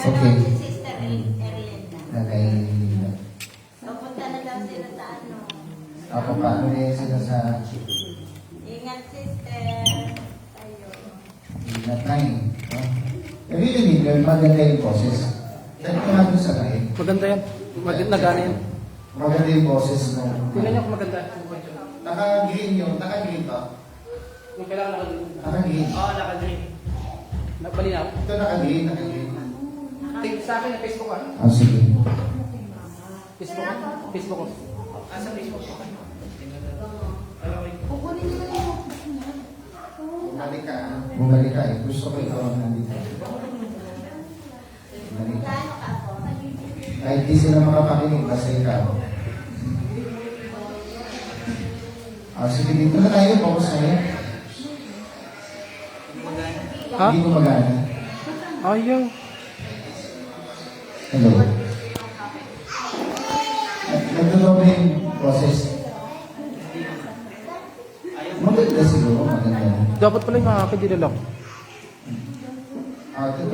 Okay. si Sister Erlinda. Lagay nila. So, punta na daw sila sa ano. Ako paano rin sila sa Ingat, Sister. Tayo. ingat na eh. No? Narinig nyo, maganda yung boses. Dahil ko nga doon sa kain. Maganda yan. Maganda gana yan. Maganda yung boses no. Tingnan niyo kung maganda. Naka-green yun. Naka-green ba? Yung kailangan naka-green. Naka-green. Oo, naka-green. Nagbalinaw? Ito naka-green, naka-green. Sa akin na Facebook ah. Ah, sige. Facebook ko. Facebook ko. Sa Facebook ko. Kukunin nila yung Bumalik ka. Bumalik ka eh. Gusto ko ikaw ang nandito. Bumalik ka. Gaano ka po? Kahit di sila makapakinig, basta ikaw. Ah, sige, dito na tayo. Focus na yun. Ha? Hindi ko magana. Ayaw. Hello. Nagdodoble yung process. Maganda siguro, maganda. Dapat pala yung makakadila lang. Ah, ito.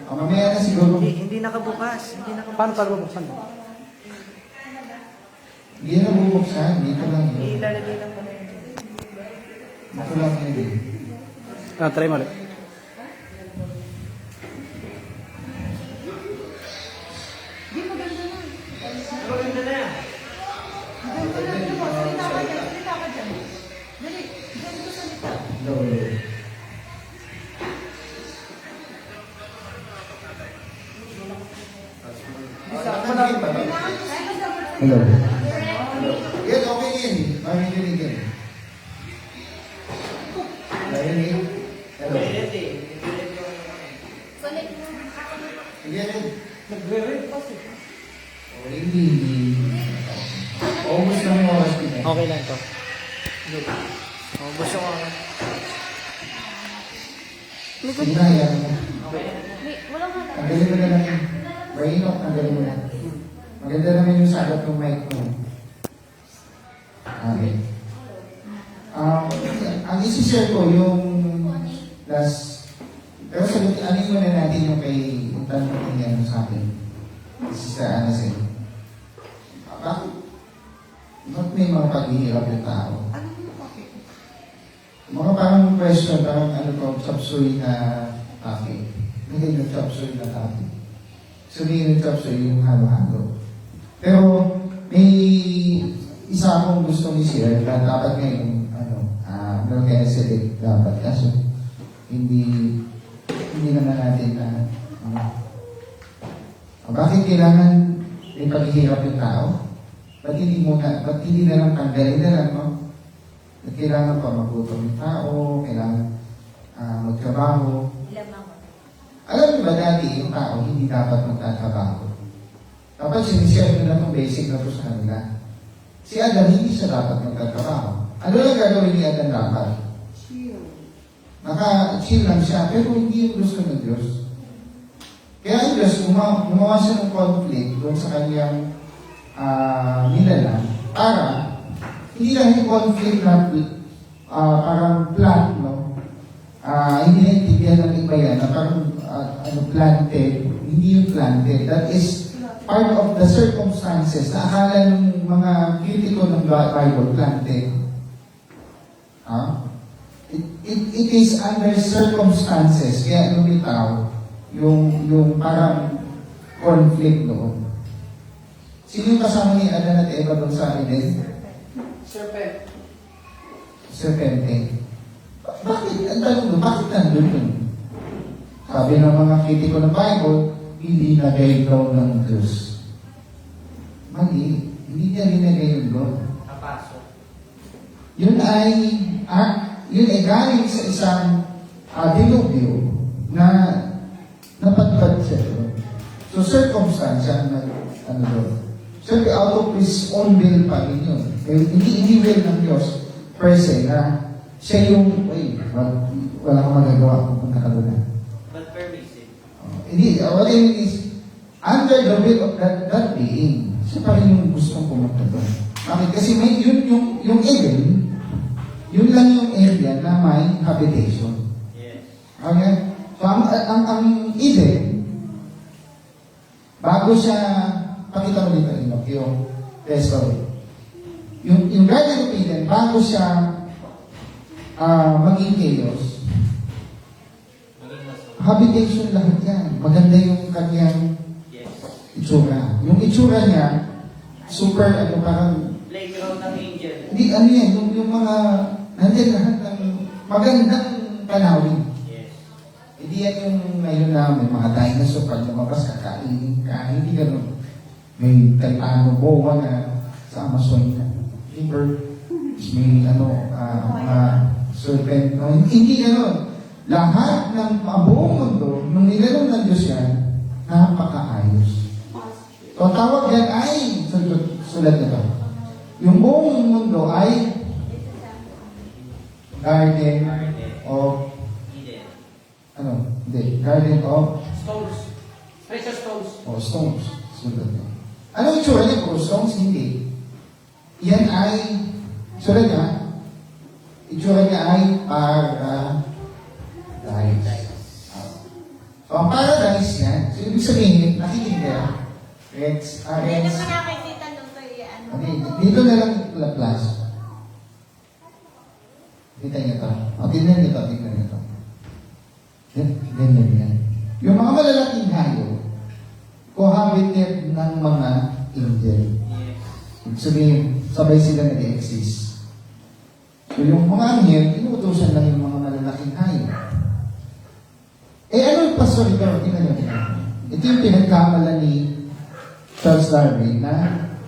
Ah, mamaya na siguro. Hindi nakabukas. Hindi nakabukas. Paano para mabuksan? Hindi na bubuksan. Dito lang yun. Ilalagay lang pala yun. Dito lang yun eh. Ah, try mo ulit. Maganda na. Hello. Hello. Yan, okay yan. Marinig yan. Marinig. Hello. Kulit mo. Yan yan. Nagre-red kasi. Oh, hindi. Almost lang yung oras kita. Okay lang ito. Oh, gusto ko. Sige na, yan. Wala nga lang. Tanggalin mo na lang yun. Mainok, tanggalin mo na. Maganda naman yung sagot ng mic mo. Okay. Ang isi-share ko yung last... Pero sagot, anin muna natin yung kay... Yung tanong niya sa akin. Sister Anasin. Bakit? Bakit may mga paghihirap yung tao? Ano yung okay? Mga parang question, parang ano to, chapsuy na topic. Hindi yung chapsuy na topic. Sabihin yung chapsuy yung halo-halo. Pero may isa akong gusto i-share na dapat ngayon, Melchizedek dapat. Kaso hindi naman natin na bakit kailangan may paghihirap yung tao? Ba't hindi na lang tanggalin na lang, no? Ba't kailangan pa magutom yung tao, kailangan magtrabaho. Ilamang ko. Alam niyo ba dati yung tao hindi dapat magtatrabaho? Dapat sinishare nyo na itong basic na ito sa kanila. Si Adam hindi siya dapat magtatrabaho. Ano lang gagawin ni Adam dapat? Naka-chill lang siya, pero hindi yung gusto ng Diyos. Kaya ang Diyos, gumawa siya ng conflict doon sa kanyang nilalang para hindi lang yung conflict na parang plant, no? Hindi naintindihan ng iba yan na parang planted, hindi yung planted. That is part of the circumstances na akala ng mga kritiko ng Bible planted. It is under circumstances, kaya lumitaw yung parang conflict doon. Sino yung kasama ni Adan at Eva doon sa Eden? Serpent. Serpente. Bakit? Ang tanong doon, bakit nandun yun? Sabi ng mga kritiko ng Bible, hindi nagay-gaw ng Diyos. Mali. Hindi niya rinagay yung doon. Napasok. Yun ay galing sa isang dilubyo na napadpad siya doon. So, circumstance ang doon. So, out of his own will pa rin yun. Hindi will ng Diyos per se na siya yung, wala kang magagawa kung punta ka doon. But permissive. Hindi, what I mean is, under the will of that being, siya pa rin yung gustong pumunta doon. Bakit? Kasi may, yung Eden, yun lang yung area na may habitation. Yes. Okay? So, ang Eden, bago siya, pakita mo dito, Enoch, yung story. Yung Garden of Eden, bago siya maging chaos, Maging maso. habitation lahat yan. Maganda yung kanyang Yes. itsura. Yung itsura niya, super, parang, Playground ng angel. hindi, yan, yung mga, nandiyan lahat ng magandang tanawin. Yes. Hindi yan yung ngayon na may mga dinosaur pag lumabas, kakainin ka, hindi ganun. May talpano, bowa na sa Amazon na. River, may mga serpent, hindi ganun. Lahat ng buong mundo, nung nilalong ng Diyos yan, napakaayos. So, ang tawag yan ay, sulat na to. Yung buong mundo ay Garden of, Garden of Stones. Precious stones. stones. Sulat na. Ano yung tsura niya? Puro stones? Hindi. Yan ay, sulat niya, itsura niya ay paradise. So, ang paradise niya, so ibig sabihin, nakikinig ka, Hindi naman nakikita nung kayo, ano. Okay, dito na lang plus. Kita niyo to. O, tignan niyo to, tignan niyo to. Ganyan yan. Yung mga malalaking hayop, cohabited ng mga angel. Yes. Ibig sabihin, sabay sila nag-exist. So yung mga angel, inuutosan lang yung mga malalaking hayop. Ano yung pastor ito? Tingnan niyo. Ito yung pinagkamala ni Charles Darwin na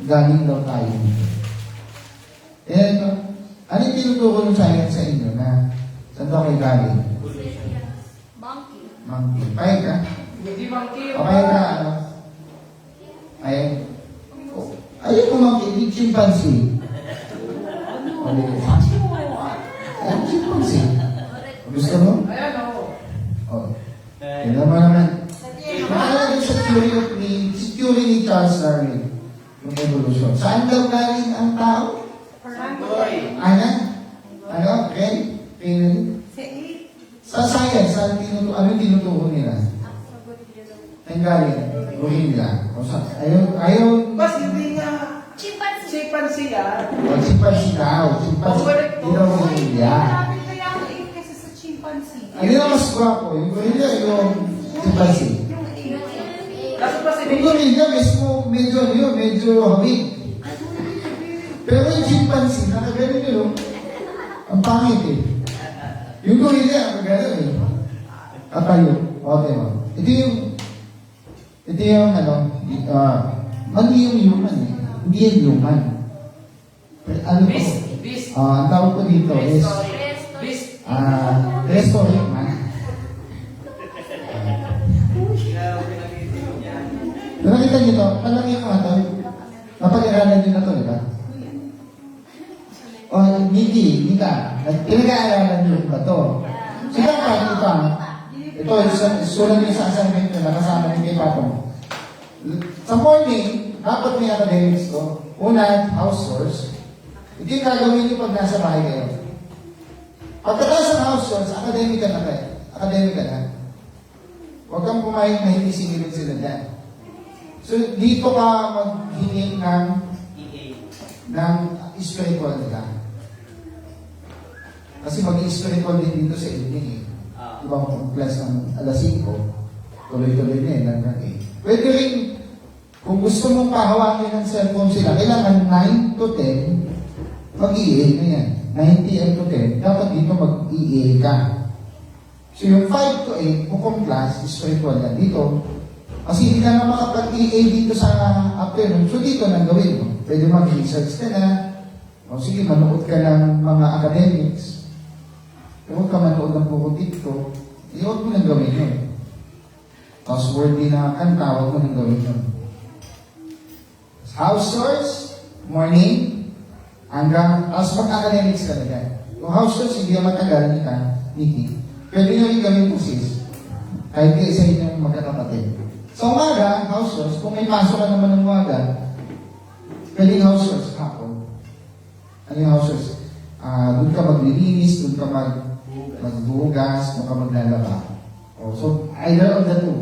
galing daw tayo. Ano yung tinuturo ng science sa inyo na saan daw kayo galing? Monkey. Monkey. Payag ka? Hindi monkey. O payag ka, ano? Payag? Ayun ko monkey, hindi chimpanzee. O, hindi. Ayun, chimpanzee. Gusto mo? Ayan o. O. Tignan mo naman. Sabihin mo, Nakalagay sa theory ni Charles Darwin, yung evolution. Saan daw galing ang tao? Boy. Ano? Okay? Sa science, ano yung tinuturo nila? Ang galing? Gorilla. Ayaw, Bas, hindi nga. chimpanzee. Chimpanzee yan. chimpanzee daw. Chimpanzee. Hindi daw gorilla. Marami kaya ako kaysa sa chimpanzee. Ano yung mas gwapo? Yung gorilla o yung chimpanzee? Kaso pa si Yung gorilla mismo, medyo hawig. Pero yung chimpanzee, nakagaling yun, ang pangit eh. Yung gorilla, nakagaling eh. Katayo. Okay mo. Ito yung mali yung human eh. Hindi yung human. Ano po? Beast. Ang tawag ko dito is, Beast. restaurant man. Nakita niyo to? Alam niyo mga to? Napag-aralan niyo na to, di ba? O, Nika, pinag-aaralan niyo ba to? Sila pa, ito, sulat niyo sa assignment niyo, nakasama niyo kay Papa mo. Sa morning, dapat may academics to. Una, house chores. Ito yung gagawin niyo pag nasa bahay kayo. Pagkatapos ng house chores, academic ka na kayo. Academic ka na. Huwag kang pumayag na hindi sinilid sila dyan. So, dito ka maghingi ng spiritual nila. Kasi mag-spiritual din dito sa evening eh. Diba kung class ng alas 5, tuloy-tuloy na eh, hanggang 8. Pwede rin, kung gusto mong pahawakin ng cellphone sila, kailangan 9 to 10, mag-EA na yan. 9 PM to 10, dapat dito mag-EA ka. So yung 5 to 8, mukhang class, spiritual yan. Dito, kasi hindi ka na makapag-EA dito sa afternoon, so dito nang gawin mo. Pwede mag-research ka na, o sige, manood ka ng mga academics, huwag ka manood ng puro TikTok, huwag mo nang gawin yun. Tapos worthy na kanta, huwag mo nang gawin yun. House chores, morning, hanggang, tapos mag-academics ka na dyan. Kung house chores, hindi ka matagal, Nikki, pwede nyo rin gawin po sis. Kahit kayo sa inyong magkakapatid. Sa umaga, house chores, kung may pasok ka naman ng umaga, pwedeng house chores, hapon. Ano yung house chores? Doon ka maglilinis, doon ka magbugas, doon ka maglalaba. So, either of the two.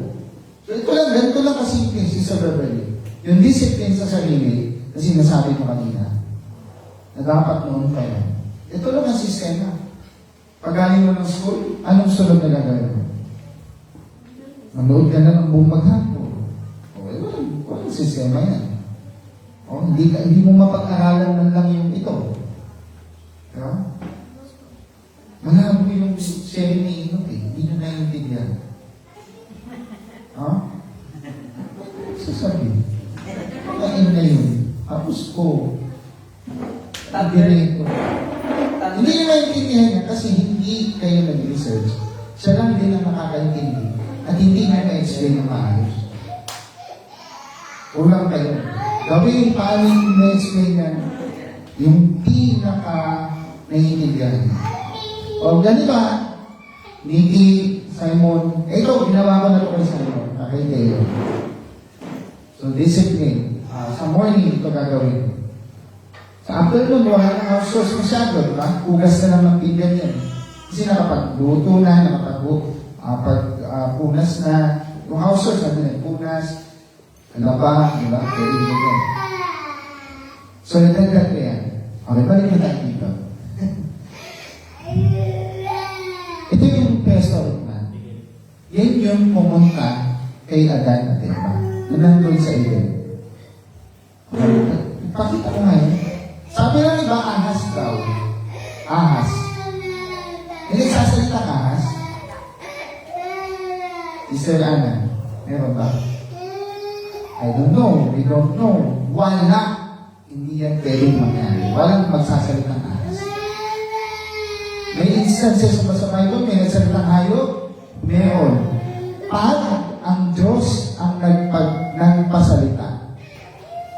So, Ganito lang kasimple si Sir Beverly. Yung discipline sa sarili, na sinasabi mo kanina, na dapat noon pa yan. Ito lang ang sistema. Pag galing mo ng school, anong sunod na gagawin mo? Manood ka na ng buong maghapon. Walang sistema yan. Hindi mo mapag-aralan man lang yung ito. Diba? Malabo yung seri ni Inok eh. Hindi nyo naiintindihan. Sasabi. Kain na yun. Tapos ko. Direto. Hindi nyo naiintindihan niya kasi hindi kayo nag-research. Siya lang din ang nakakaintindi. At hindi nyo na-explain ng maayos. Ulang kayo. Gawin yung paano yung na-explain yan. Yung pinaka-naiintindihan niya. O ganito ba? Nikki, Simon, ito, ginawa ko na ito kay Simon, kay Teo. So, discipline. Sa morning, ito gagawin. Sa afternoon, wala nang house chores masyado, di ba? Hugas na lang ng pinggan yan. Kasi nakapagluto na, nakapagpunas na. Yung house chores, sabi na, punas, laba, di ba? Pwede mo yan. So, natagad ko yan. Okay, balik na tayo dito. Ito yung peso na. Yan yung pumunta kay Adan at Eva. Na nandun sa Eden. Pakita ko ngayon. Sabi lang iba, ahas daw. Ahas. Hindi sasalita ahas. Sister Anna, meron ba? I don't know. We don't know. Wala. Hindi yan pwedeng mangyari. Walang magsasalitang ahas. May instances ba sa Bible? May nagsalitang hayop? Meron. Pag ang Diyos ang nagpasalita.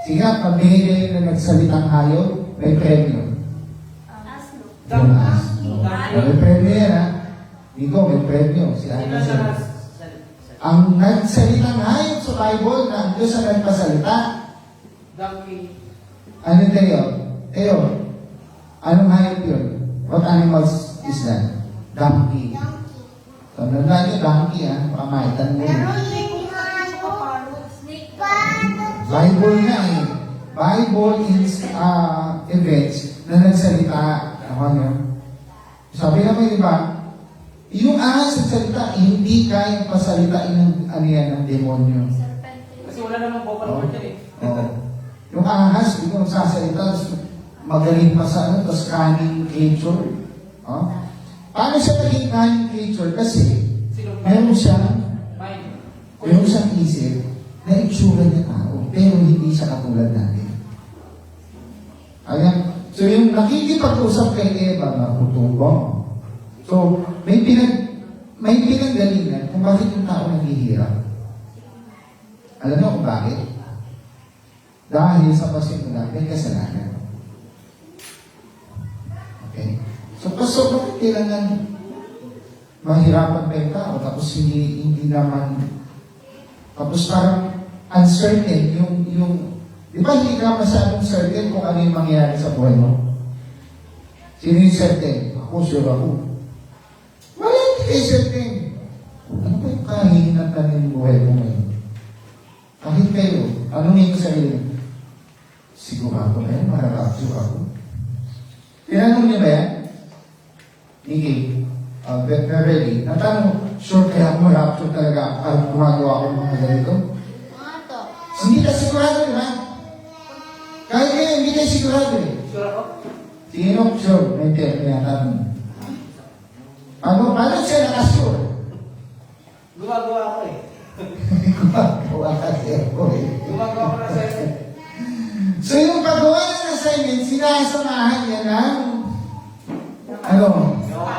Sige, pag binigay na nagsalitang hayop, may premyo. Yung asno. May premyo yan, ha? Nico, may premyo. Si Ana siya. Ang nagsalitang hayop sa Bible na ang Diyos ang nagpasalita. Ano tayo? Tayo, anong hayop yun? What animals is that? Donkey. So, nandaan yung donkey, ha? Pamaitan mo. Bible nga eh. Bible is events na nagsalita. Ako nyo? Sabi naman, di ba? Yung ahas nagsalita, hindi kayang pasalitain ng ng demonyo. Kasi wala namang vocal word yan eh. Yung ahas, di ko sasalita, magaling pa sa tapos cunning creature. Paano siya naging cunning creature? Kasi, meron siyang isip na itsura niya tao, pero hindi siya katulad natin. Ayan. So, yung nakikipag-usap kay Eva, nakutubong. So, may pinanggalingan kung bakit yung tao naghihirap. Alam mo kung bakit? Dahil sa pasimula, may kasalanan. Okay? So, bakit kailangan mahirapan pa yung tao, tapos hindi naman, tapos parang uncertain, di ba hindi ka masyadong certain kung ano yung mangyayari sa buhay mo? Sino yung certain? Ako, sure ako. Wala, hindi kayo certain. Ano ba yung kahinatan ng buhay mo ngayon? Kahit kayo, anong yung sarili mo? Sigurado na yan, mararapsyo ako. Tinanong niyo ba yan? Nikki, Beverly, natanong, sure kaya ako marapsyo talaga kahit gumagawa ako ng mga ganito? Hindi ka sigurado, di ba? Kahit kayo, hindi kayo sigurado eh. Sure ako? Sino? Sure, may tinatanong. Paano siya nakasure? Gumagawa ako eh. Gumagawa kasi ako eh. Gumagawa ko na sa'yo. So yung paggawa ng assignment, sinasamahan niya ng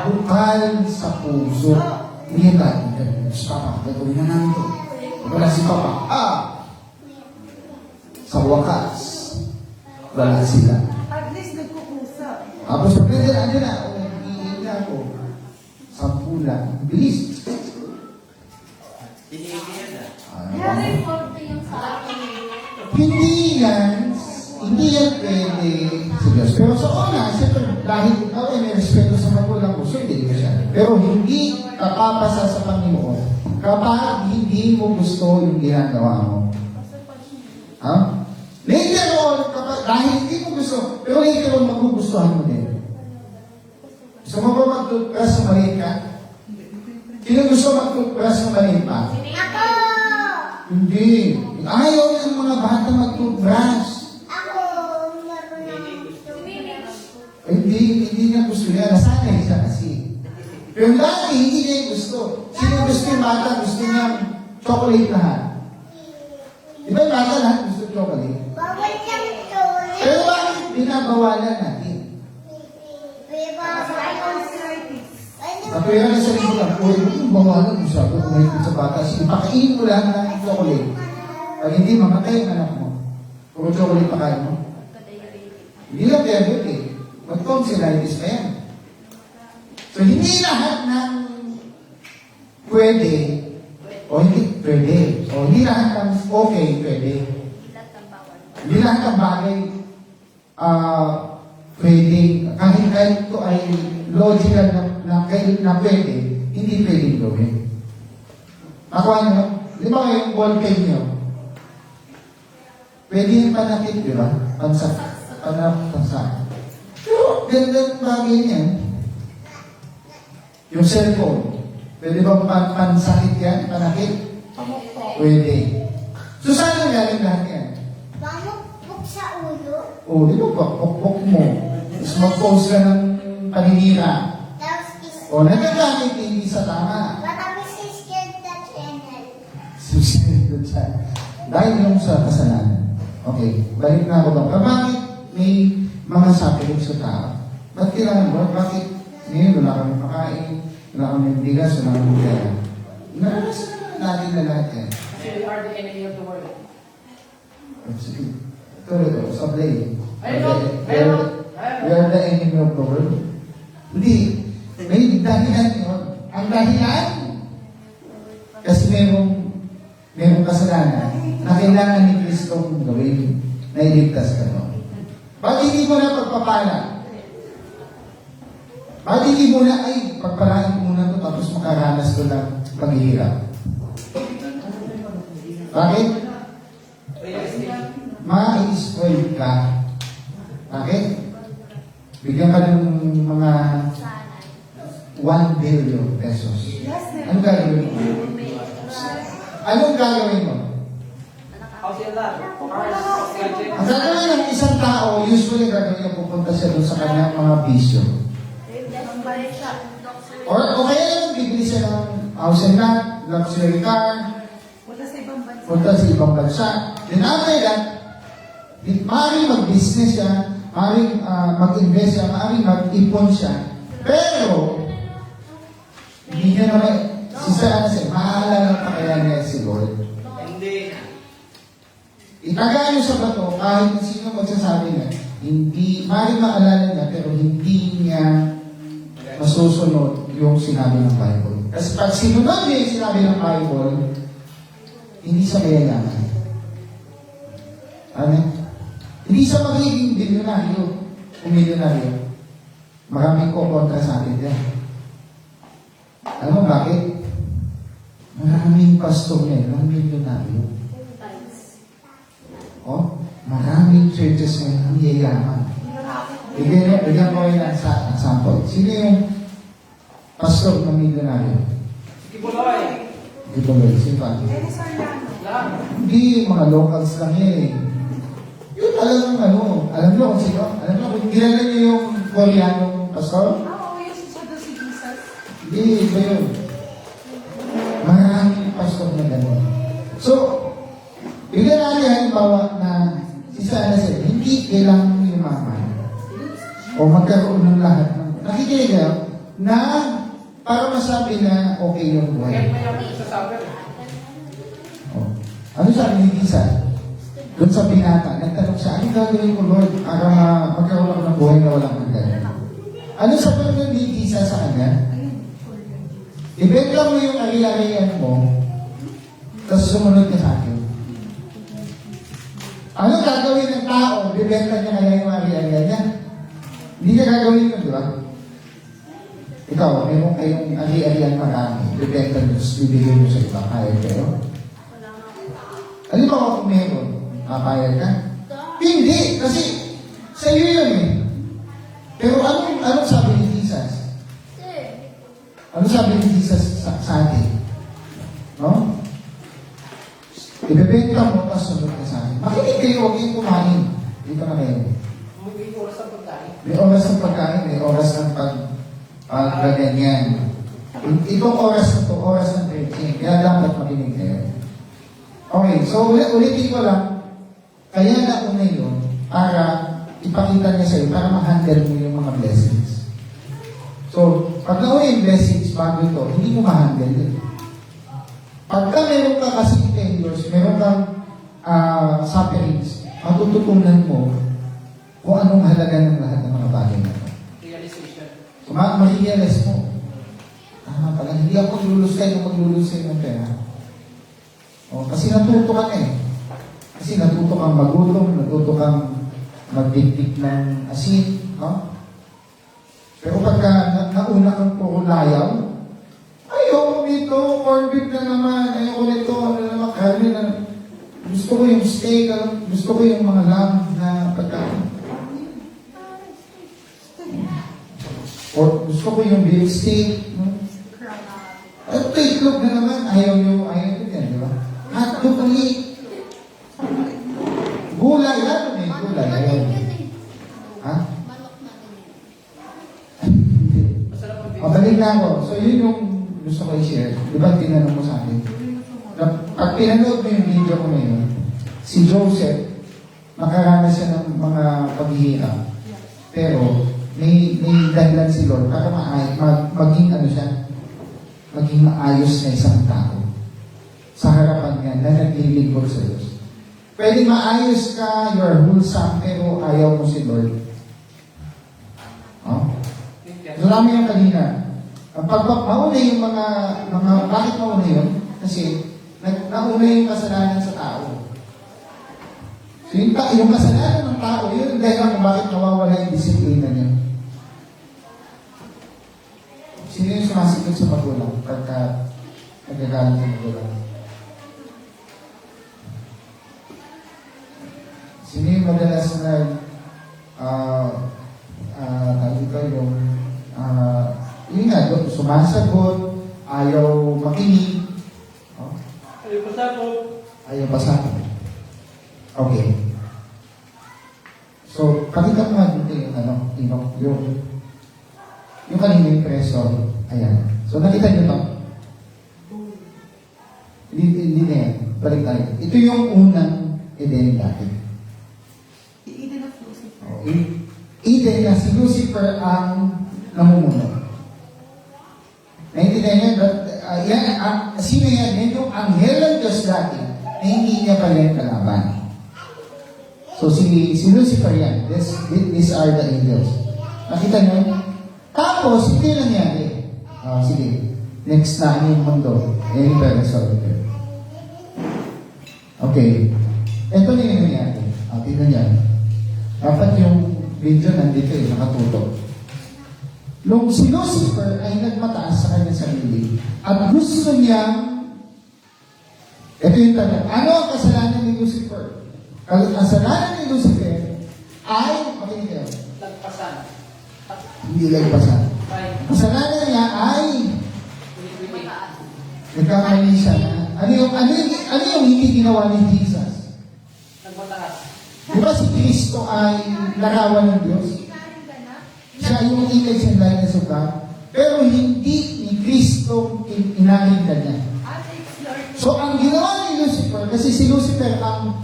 bukal sa puso. Hindi ba? Si Papa, gagawin na namin ito. Wala si Papa. Sa wakas, wala sila. At least nagkukusa. Tapos pwede na, nag-iing na ako. 10 lang. Bilis. Tinigil yan Very important yung sa akin. Hindi yan pwede sa Diyos. Pero sa una, siyempre, dahil ikaw ay may respeto sa magulang ko, so hindi ko siya. Pero hindi kapapasa sa Panginoon kapag hindi mo gusto yung ginagawa mo. Ha? Later on, kapag, dahil hindi mo gusto, pero later on, magugustuhan mo din. Gusto mo ba mag-toothbrush ng maliit ka? Sino gusto mag-toothbrush ng maliit pa? Ako! Hindi. Ayaw ng mga bata mag-toothbrush. Ako! Marunong gusto. Hindi niya gusto niya. Nasanay siya kasi. Pero dati, hindi niya yung gusto. Sino gusto yung bata? Gusto niya chocolate lahat. Di ba yung bata lahat gusto chocolate? Bawal siyang tuloy. Pero bakit binabawalan natin? Kapaya na sa rin lang, uy, yung bawalan mo siya, kung may sa bata, ipakain mo lang ng chocolate. Pag hindi, mamatay ang anak mo. Puro chocolate pakain mo. Hindi lang diabetic. Mag-tonsillitis na yan. So, hindi lahat ng pwede o hindi pwede. O hindi lahat ng okay pwede. Hindi lahat ng bagay pwede. Kahit ito ay logical na pwede, hindi pwede gawin. Nakuha nyo? Di ba kayong ball pen nyo? Pwede yung panakit, di ba? Pansak. Pero, ganda ng bagay niyan. Yung cellphone, pwede ba pansakit yan? Panakit? Pwede. So, saan ang galing lahat yan? Pamukpok sa ulo. O, di ba? Pukpuk mo. Tapos mag-post ka ng paninira. Tapos is... O, nagagamit hindi sa tama. Matapos is scared that channel. Susunod siya. Dahil yung sa kasalanan. Okay, balik na ako ba? Bakit may mga sapiling sa tao? Ba't kailangan ba? Bakit ngayon wala kami makain, wala kami bigas, wala kami pera? Naranasan naman natin na lahat yan. Kasi we are the enemy of the world. Sige. Ito, sablay. Ayun. We are the enemy of the world. Hindi. May dahilan yun. Ang dahilan, kasi merong kasalanan na kailangan ni Kristo gawin na iligtas ka mo. Bakit hindi mo na pagpapala? Bakit hindi mo na, ay, pagpalain ko muna ito tapos makaranas ko ng paghihirap? Bakit? Ma-spoil ka. Bakit? Bigyan ka ng mga 1 billion pesos. Anong gagawin mo? Anong gagawin mo? How's your love? Cars, gadgets. Ang gagawin ng isang tao, usually gagawin niya pupunta siya doon sa kanyang mga bisyo. Or kaya yung bibili siya ng house and lot, luxury car, Wala sa ibang bansa. punta sa ibang bansa. Then after that, maaaring mag-business siya, maaaring mag-invest siya, maaaring mag-ipon siya. Pero, hindi niya naman, maaalala pa kaya niya si Lord. Hindi. Itaga niyo sa bato, kahit sino magsasabi na, hindi, maaaring maalala niya, pero hindi niya masusunod yung sinabi ng Bible. Kasi pag sinunod niya yung sinabi ng Bible, hindi siya mayayaman. Ano? Hindi siya magiging bilyonaryo. Kung milyonaryo. Maraming kontra sa atin yan. Alam mo bakit? Maraming pastor ngayon ang milyonaryo. Oh, maraming churches ngayon ang yayaman. Bigyan ko yung example. Sino yung pastor ng milyonaryo? Kibuloy. Dito ba? Sino pa? Lahat. Hindi, mga locals lang eh. Yun, alam mo kung sino? Alam mo, kung kilala niyo yung Koreanong pastor? Yung siya doon si Jesus. Hindi, iba yun. Maraming pastor na gano'n. So, bigyan natin halimbawa na si Sana said, hindi kailangan yumaman o magkaroon ng lahat ng nakikinig kayo na para masabi na okay yung Kaya buhay. mayaman sa sabi. Oh. Ano sabi ni Gisa? Doon sa binata, nagtanong siya, anong gagawin ko, Lord, para magkaroon ako ng buhay na walang hanggan? Ano sabi ni Gisa sa kanya? Ibenta mo yung ari-arian mo, tapos sumunod ka sa akin. Ano gagawin ng tao? Bibenta niya kaya yung ari-arian niya? Hindi ka gagawin yun, di ba? Ikaw, meron kayong ari-arian marami. Depende Diyos, bibigay mo sa iba. Kaya kayo? Alam mo kung meron, kapayag ka? Hindi, kasi sa iyo yun eh. Pero anong sabi ni Jesus? Ano sabi ni Jesus sa atin? No? Ibebenta mo, tapos sunod ka sa akin. Makinig kayo, huwag kayong kumain. Dito na kayo. May oras ng pagkain. May oras ng pagkain, may oras ng paggaganyan. Itong oras na ito, oras ng preaching. Kaya dapat makinig kayo. Okay, so ulitin ko lang. Kaya nauna yun para ipakita niya sa'yo, para ma-handle mo yung mga blessings. So, pag nauna yung blessings bago ito, hindi mo ma-handle yun. Pagka meron ka kasi failures, meron kang sufferings, matututunan mo kung anong halaga ng lahat ng mga bagay na ito. Realization. So, ma-realize mo, pala, hindi ako maglululusay ng pera. O, kasi natuto ka eh. Kasi natuto kang magutom, natuto kang magdikdik ng asin. No? Pero pagka nauna kang puro layaw, ayoko nito, corned beef na naman, ayoko nito, ano naman, karne na. Gusto ko yung steak, gusto ko yung mga lamb na pagkain. Or gusto ko yung beef steak. At itlog na naman, ayaw nyo yan, di ba? Hotdog ulit. Gulay, ano eh, gulay, ayaw. Ha? Hindi. Balik na ako. So yun yung gusto ko i-share. Di ba tinanong mo sa akin? Pag pinanood mo yung video ko ngayon, si Joseph, makaranas siya ng mga paghihirap. Pero, may dahilan si Lord para maging ano siya, maging maayos na isang tao sa harapan niya na naglilingkod sa Diyos. Pwede maayos ka, you are wholesome, pero ayaw mo si Lord. Oh? Marami yung kanina. Pag mauna yung mga bakit mauna yun? Kasi nauna yung kasalanan sa tao. So yung kasalanan ng tao, yun ang dahilan kung bakit nawawala yung disiplina niya. Sino yung sumasikot sa magulang pagka nagagalit sa magulang? Sino yung madalas na tawag ko yung yun nga, sumasagot, ayaw makinig. Oh? Ayaw pasakot. Ayaw pasakot. Okay. So, pakita mo nga dito yung kanina yung preso. Ayan. So, nakita nyo to? Hindi na yan. Balik tayo. Ito yung unang Eden dati. Eden of Lucifer. Eden na si Lucifer ang namumuno. Naintindihan niya? Sino yan? Yung anghel ng Diyos dati na hindi niya pala yung kalaban. So, si Lucifer yan. These are the angels. Nakita niyo? Tapos, hindi nangyari. Sige. Next na yung mundo. Okay. Ito na yung nangyari. Tingnan niya. Dapat yung video nandito nakatutok. Nung si Lucifer ay nagmataas sa kanyang sarili at gusto niyang ito yung tanong. Ano ang kasalanan ni Lucifer? Ang kasalanan ni Lucifer ay makinig kayo. Lagpasan. Hindi lagpasan. Right. Kasalanan niya ay Iniquity. nagkamali siya na ano yung hindi ginawa ni Jesus? Nagmataas. Di ba si Kristo ay larawan ng Diyos? Siya yung image and likeness of God. Pero hindi ni Kristo inahin ka niya. So, ang ginawa ni Lucifer, kasi si Lucifer ang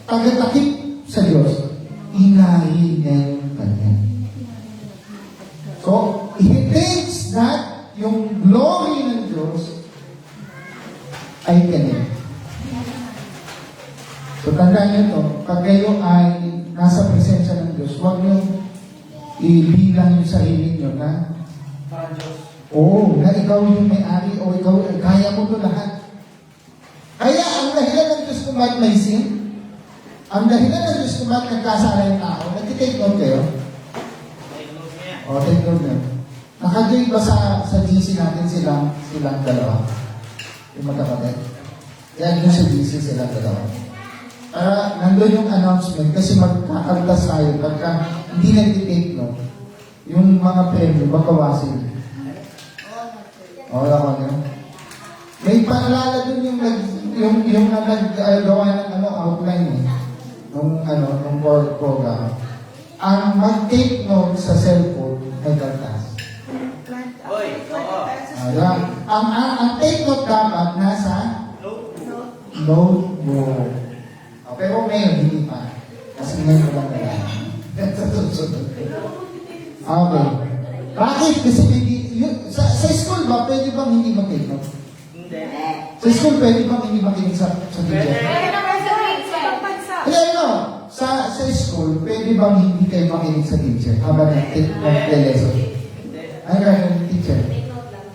tagatakip sa Diyos, inahin niya yung kanya. So, he thinks that yung glory ng Diyos ay kanya. So, tandaan niyo ito, pag kayo ay nasa presensya ng Diyos, huwag niyo ibilang yung sarili niyo na Parang Diyos. na ikaw yung may-ari o ikaw, kaya mo ito lahat. Kaya ang dahilan ng Diyos kung bakit may sin, ang dahilan ng Diyos kung bakit nagkasala yung tao, nag-take note kayo? Take note niya. Take note na. Nakajoin ba sa GC natin silang dalawa? Yung magkapatid? Yan yung sa GC silang dalawa. Para nandun yung announcement kasi magkakaltas tayo pagka hindi nag-take no, yung mga premyo babawasin. Wala ko nyo. May paalala dun yung nag-gawa ng outline nung program. Ang mag-take note sa cellphone ay kaltas. Hoy, oo. Ang take note dapat nasa notebook. Pero ngayon, hindi pa. Kasi ngayon ko lang kaya. Okay. Bakit? Kasi sa school ba, pwede bang hindi mag-take note? Hindi. Sa school, pwede bang hindi makinig sa teacher? Kaya naman sa bansa. Kaya sa school, pwede bang hindi kayo makinig sa teacher habang nag-lesson? Ano gagawin ng teacher?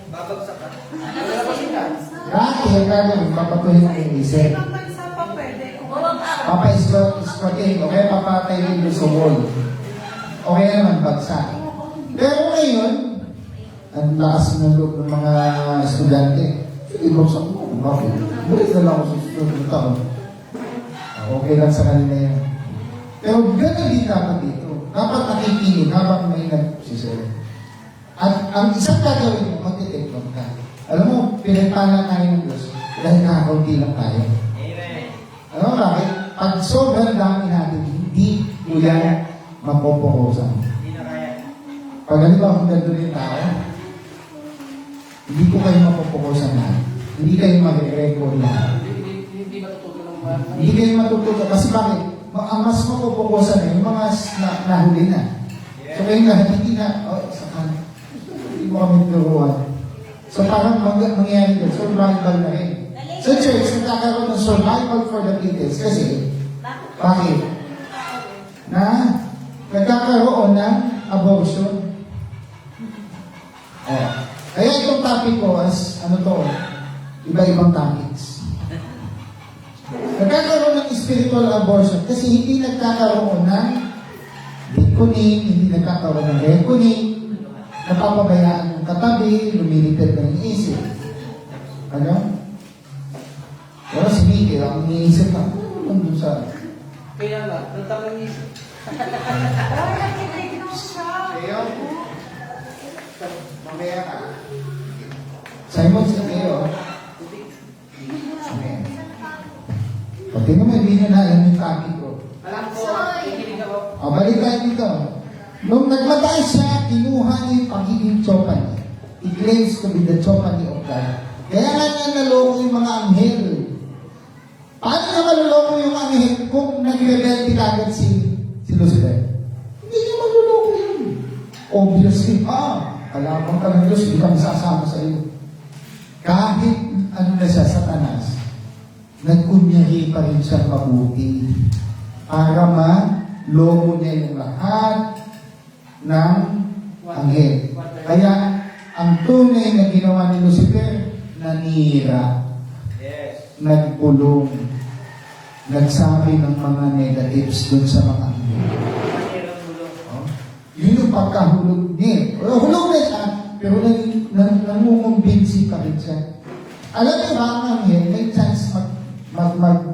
Babagsak ka. Bakit? Gagawin, papatuhin mo yung isip. Ibang bansa pa pwede. Papa-squatting, okay? Papatayin mo sa wall. Okay naman, bagsak. Pero ngayon, ang lakas ng loob ng mga estudyante. Sige, bagsak mo. Bakit? Bulit na lang ako sa susunod na taon. Okay lang sa kanila yan. Pero gano'n din dapat dito. Dapat nakikinig habang may nagsisir. At ang isang gagawin mo, mag-take note ka. Alam mo, pinagpala tayo ng Diyos dahil nakakaunti lang tayo. Amen. Alam mo bakit? Pag sobrang dami natin, hindi mo yan mapopokosan. Hindi na kaya. Pag halimbawa kung gano'n yung tao, hindi ko kayo mapopokosan lahat. Hindi kayo mag-record lahat. Hindi matututo ng mga... Hindi kayo matututo. Kasi bakit? Ang mas mapopokosan na yung mga nahuli na. So kayo lahat, hindi na, saan? Hindi mo kami turuan. So parang mangyayari yun, survival na rin. So church, nagkakaroon ng survival for the kids. Kasi, bakit? Na nagkakaroon ng abortion. Kaya itong topic ko as, iba-ibang topics. Nagkakaroon ng spiritual abortion kasi hindi nagkakaroon ng deconing, hindi nagkakaroon ng reckoning, napapabayaan ng katabi, lumilipid ng isip. Ano? Pero si Mickey, ang iniisip na, nandun sa... Kaya nga, nagtamang isip. Ay, nakikinig na siya. Kaya, mamaya ka. Simon, si Keo. Amen. Pag tingnan mo, hindi nyo na alam yung topic ko. Alam ko, kikinig ako. Balik tayo dito. Nung nagmatay siya, kinuha niya yung pagiging chopani. He claims to be the chopani of God. Kaya nga niya naloko yung mga anghel. Paano niya maluloko yung anghel kung nag-rebelde kagad si Lucifer? Hindi niya maluloko yun. Obviously, alam ka ng Diyos, hindi kami sasama sa iyo. Kahit ano na siya, Satanas, nagkunyahi pa rin siya mabuti para maloko niya yung lahat ng anghel. Kaya, ang tunay na ginawa ni Lucifer, nanira, Yes. nagpulong, nagsabi ng mga negatives dun sa mga anghel. Mahirap tulong. Yun yung pagkahulog niya. Hulog na siya, pero nangungumbinsi pa rin siya. Alam niyo ba ang anghel, may chance maghingi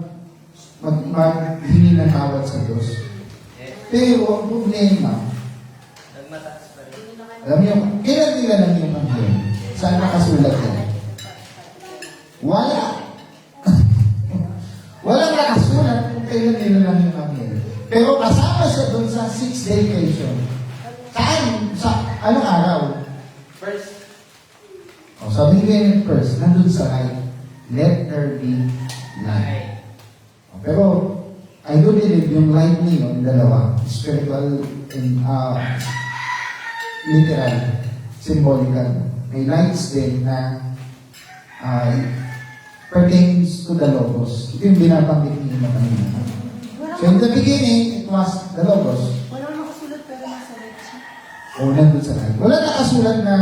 ng tawad sa Diyos. Yes. Pero ang problema, Nagmataas pa rin. alam niyo, kailan nila lang yung anghel? Saan nakasulat yan? Wala. Walang nakasulat kung kailan nila lang yung anghel. Pero kasama siya doon sa 6-day creation. Saan? Sa anong araw? First, Sabi niya first, nandun sa light. Let there be light. Pero, I do believe yung light niyo, yung dalawa, spiritual and literal, symbolical. May lights din na pertains to the Logos. Ito yung binabanggit niyo na kanina. So in the beginning, it was the Logos. Walang nakasulat pero nasa light siya. O nandun sa light. Wala nakasulat na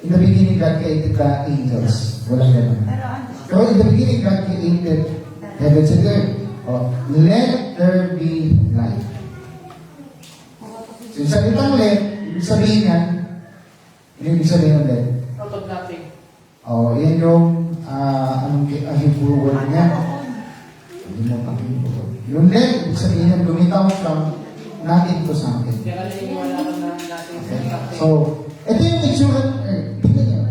in the beginning, God created the angels. Walang ganun. Pero ano? So in the beginning, God created heavens and earth. Let there be light. So yung salitang let, ibig sabihin yan, Ano yung ibig sabihin ng dead? Out of nothing. Yan yung, Hebrew word niya. Hindi mo pa yung dead, ibig sabihin ng lumitaw from nothing to something. Kaya naniniwala ko na natin sa Okay. nothing. So, ito yung itsura ng earth. Tingnan niyo.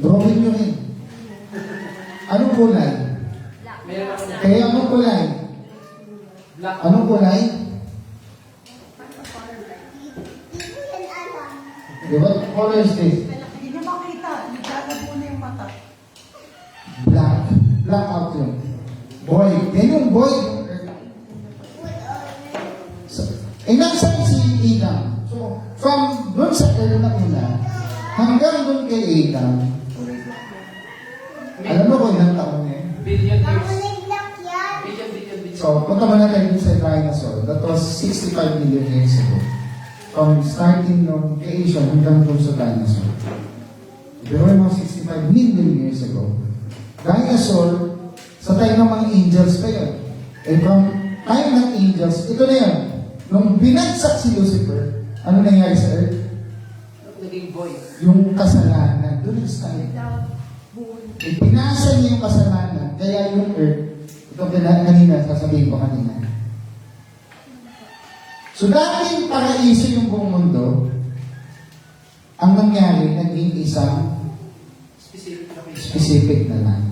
Drawing nyo rin. Anong kulay? Meron ako na. Kaya anong kulay? Black. Anong kulay? Di ba? What color is this? Hindi niya makita. Naglalabo na yung mata. Black. Black out yun. Boy. Yan yung boy. So, nasaan si Adam? So, from doon sa earth na una, hanggang doon kay Adam, alam mo kung ilang taon niya? Billion years. Black yan. Billion. So, punta mo na tayo sa dinosaur. That was 65 million years ago. From starting nung creation hanggang doon sa dinosaur. Pero yung mga 65 million years ago, dinosaur, sa time ng mga angels pa yun. And from time ng angels, ito na yun. Nung binagsak si Lucifer, ano nangyari sa earth? Naging boy. Yung kasalanan. Doon nag-start. Pinasa niya yung kasalanan, kaya yung earth, ito kanina, sasabihin ko kanina. So dating paraiso yung buong mundo, ang nangyari, naging isang specific na lang.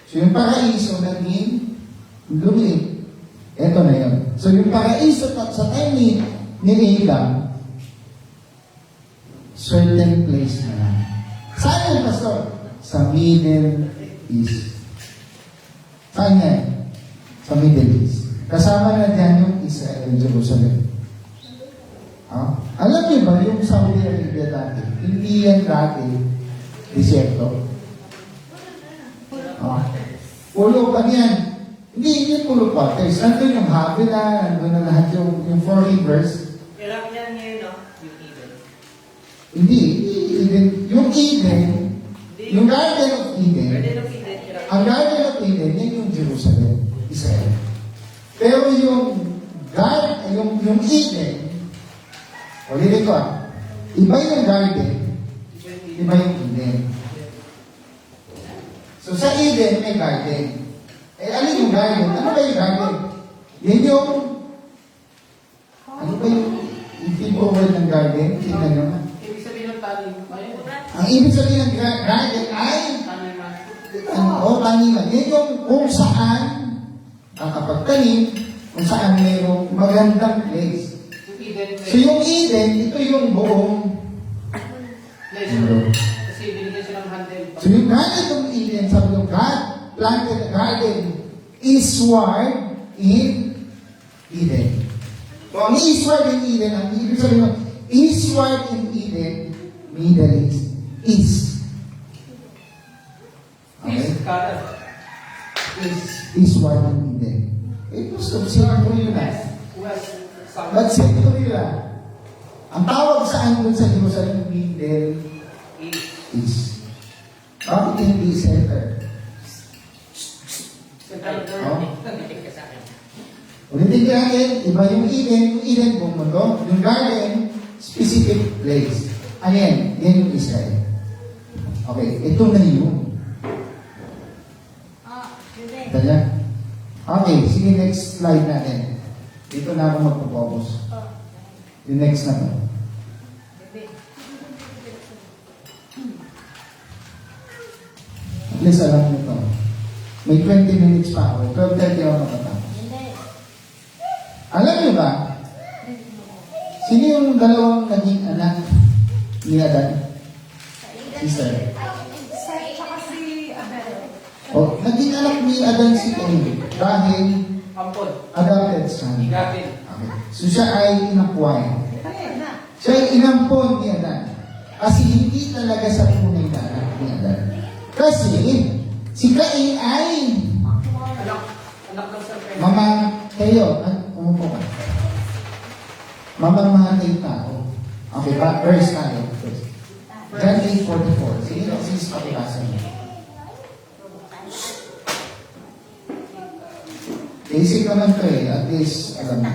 So yung paraiso naging lumiit. Ito na yun. So yung paraiso sa time ni Adam, certain place na lang. Saan yung pastor? Sa Middle East. Saan yan? Sa Middle East. Kasama na dyan yung Israel, Jerusalem. Alam niyo ba yung Saudi Arabia dati? Hindi yan dati disyerto. Pulo pa yan. Hindi yung pulo quarters. Nandun yung Havilah, nandun na lahat yung four rivers. Iraq yan ngayon, no? Yung Eden. Hindi Eden. Yung Eden, yung Garden of Eden, Garden of Eden, Iraq. ang Garden of Eden, yan yung Jerusalem, Israel. Pero yung Eden, ulitin ko iba yung garden, iba yung Eden. So sa Eden, may garden. Alin yung garden? Ano ba yung garden? Yan yung, ano ba yung tipo word ng garden? Tingnan nyo. Ibig sabihin ng talim. Ayun. Ang ibig sabihin ng garden ay Taniman. taniman. Yan yung kung saan kakapagtanim, kung saan mayroong magandang place. Yung Eden. So yung Eden, ito yung buong Place. Kasi binigyan siya ng handle. So yung garden of Eden, sabi ko, God planted a garden eastward in Eden. So ang eastward in Eden, ang ibig sabihin ng eastward in Eden, Middle East. East. Okay? East kanan. Eastward in Eden. Ito simple yun na. West. South. But simple yun na. Ang tawag saan dun sa Jerusalem, Middle East. East. Bakit hindi center? Central Oh. Germany. Nandikit ka sa akin. Ulitin ko natin, iba yung Eden buong mundo, yung garden, specific place. Ano yan? Yan yung Israel. Okay, ito na yun. Bebe. Ito niya. Okay, sige, next slide natin. Dito na ako magpo-focus. Yung next na to. Bebe. At least alam nyo to. May 20 minutes pa ako. 12:30 ako matatapos. Hindi. Alam niyo ba, sino yung dalawang naging anak ni Adan? Sister. Seth tsaka si Abel. O, naging anak ni Adan si Cain dahil Ampon. adopted son. Igatin. Okay. So siya ay inakway. Ayun na. Siya ay inampon ni Adan. Kasi hindi talaga sa tunay na anak ni Adan. Kasi si Cain ay Anak ng serpent. mama kayo. Umupo ka. Mamamahatay tao. Okay, pa, verse tayo. John 8:44. Sige na, sis, pakibasa niyo. Basic naman to eh. At least, alam mo.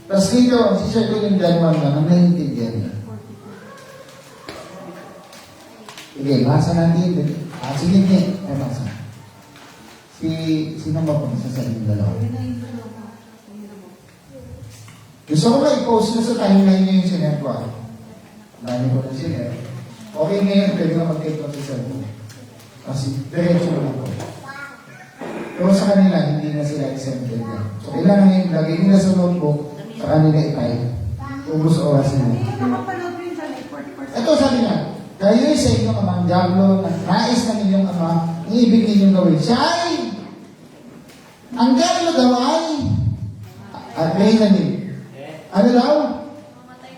Tapos later on, si-share ko yung John 1 na naiintindihan niya. Sige, basa natin. Sige, hindi. Ay, basa. Sino ba po sa inyong dalawa? Gusto ko na i-post na sa timeline niyo yung sinare ko. Dami ko na sinare. Okay ngayon, pwede na mag-take on sa cellphone. Kasi, diretso na po. Pero sa kanila, hindi na sila exempted na. So, kailangan ngayon, lagay nila sa notebook, sa kanila i-type. Ubus oras nila. Nakapanood ko yung dyan, 40%. Ito sabi niya, kayo'y sa inyong amang diablo, nais ng inyong ama, ang ibig ninyong gawin. Siya ay, ang diablo daw ay, at may nanin. Ano daw? Mamatay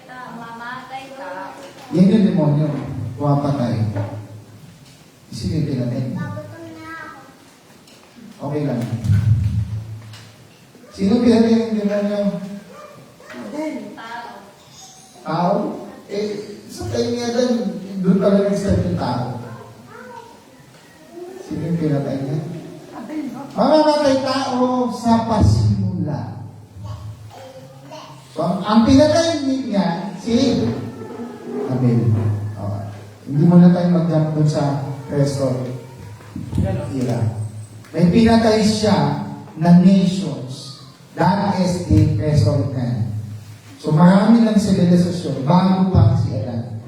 ka. Yan yung demonyo. Pumapatay. Isilipin natin. Okay lang. Sino pinatay yung demonyo? Tao? Sa tayo nga doon, doon pala nag-start yung tao. Sino yung pinatay niya? Abel, no? Mamamatay tao sa pasimula. So, ang pinatay niya, si Abel. Okay. Hindi mo na tayo mag-jump doon sa restore. Ira. May pinatay siya na nations. That is the restore can. So, marami ng sibilisasyon bago pa si Adan.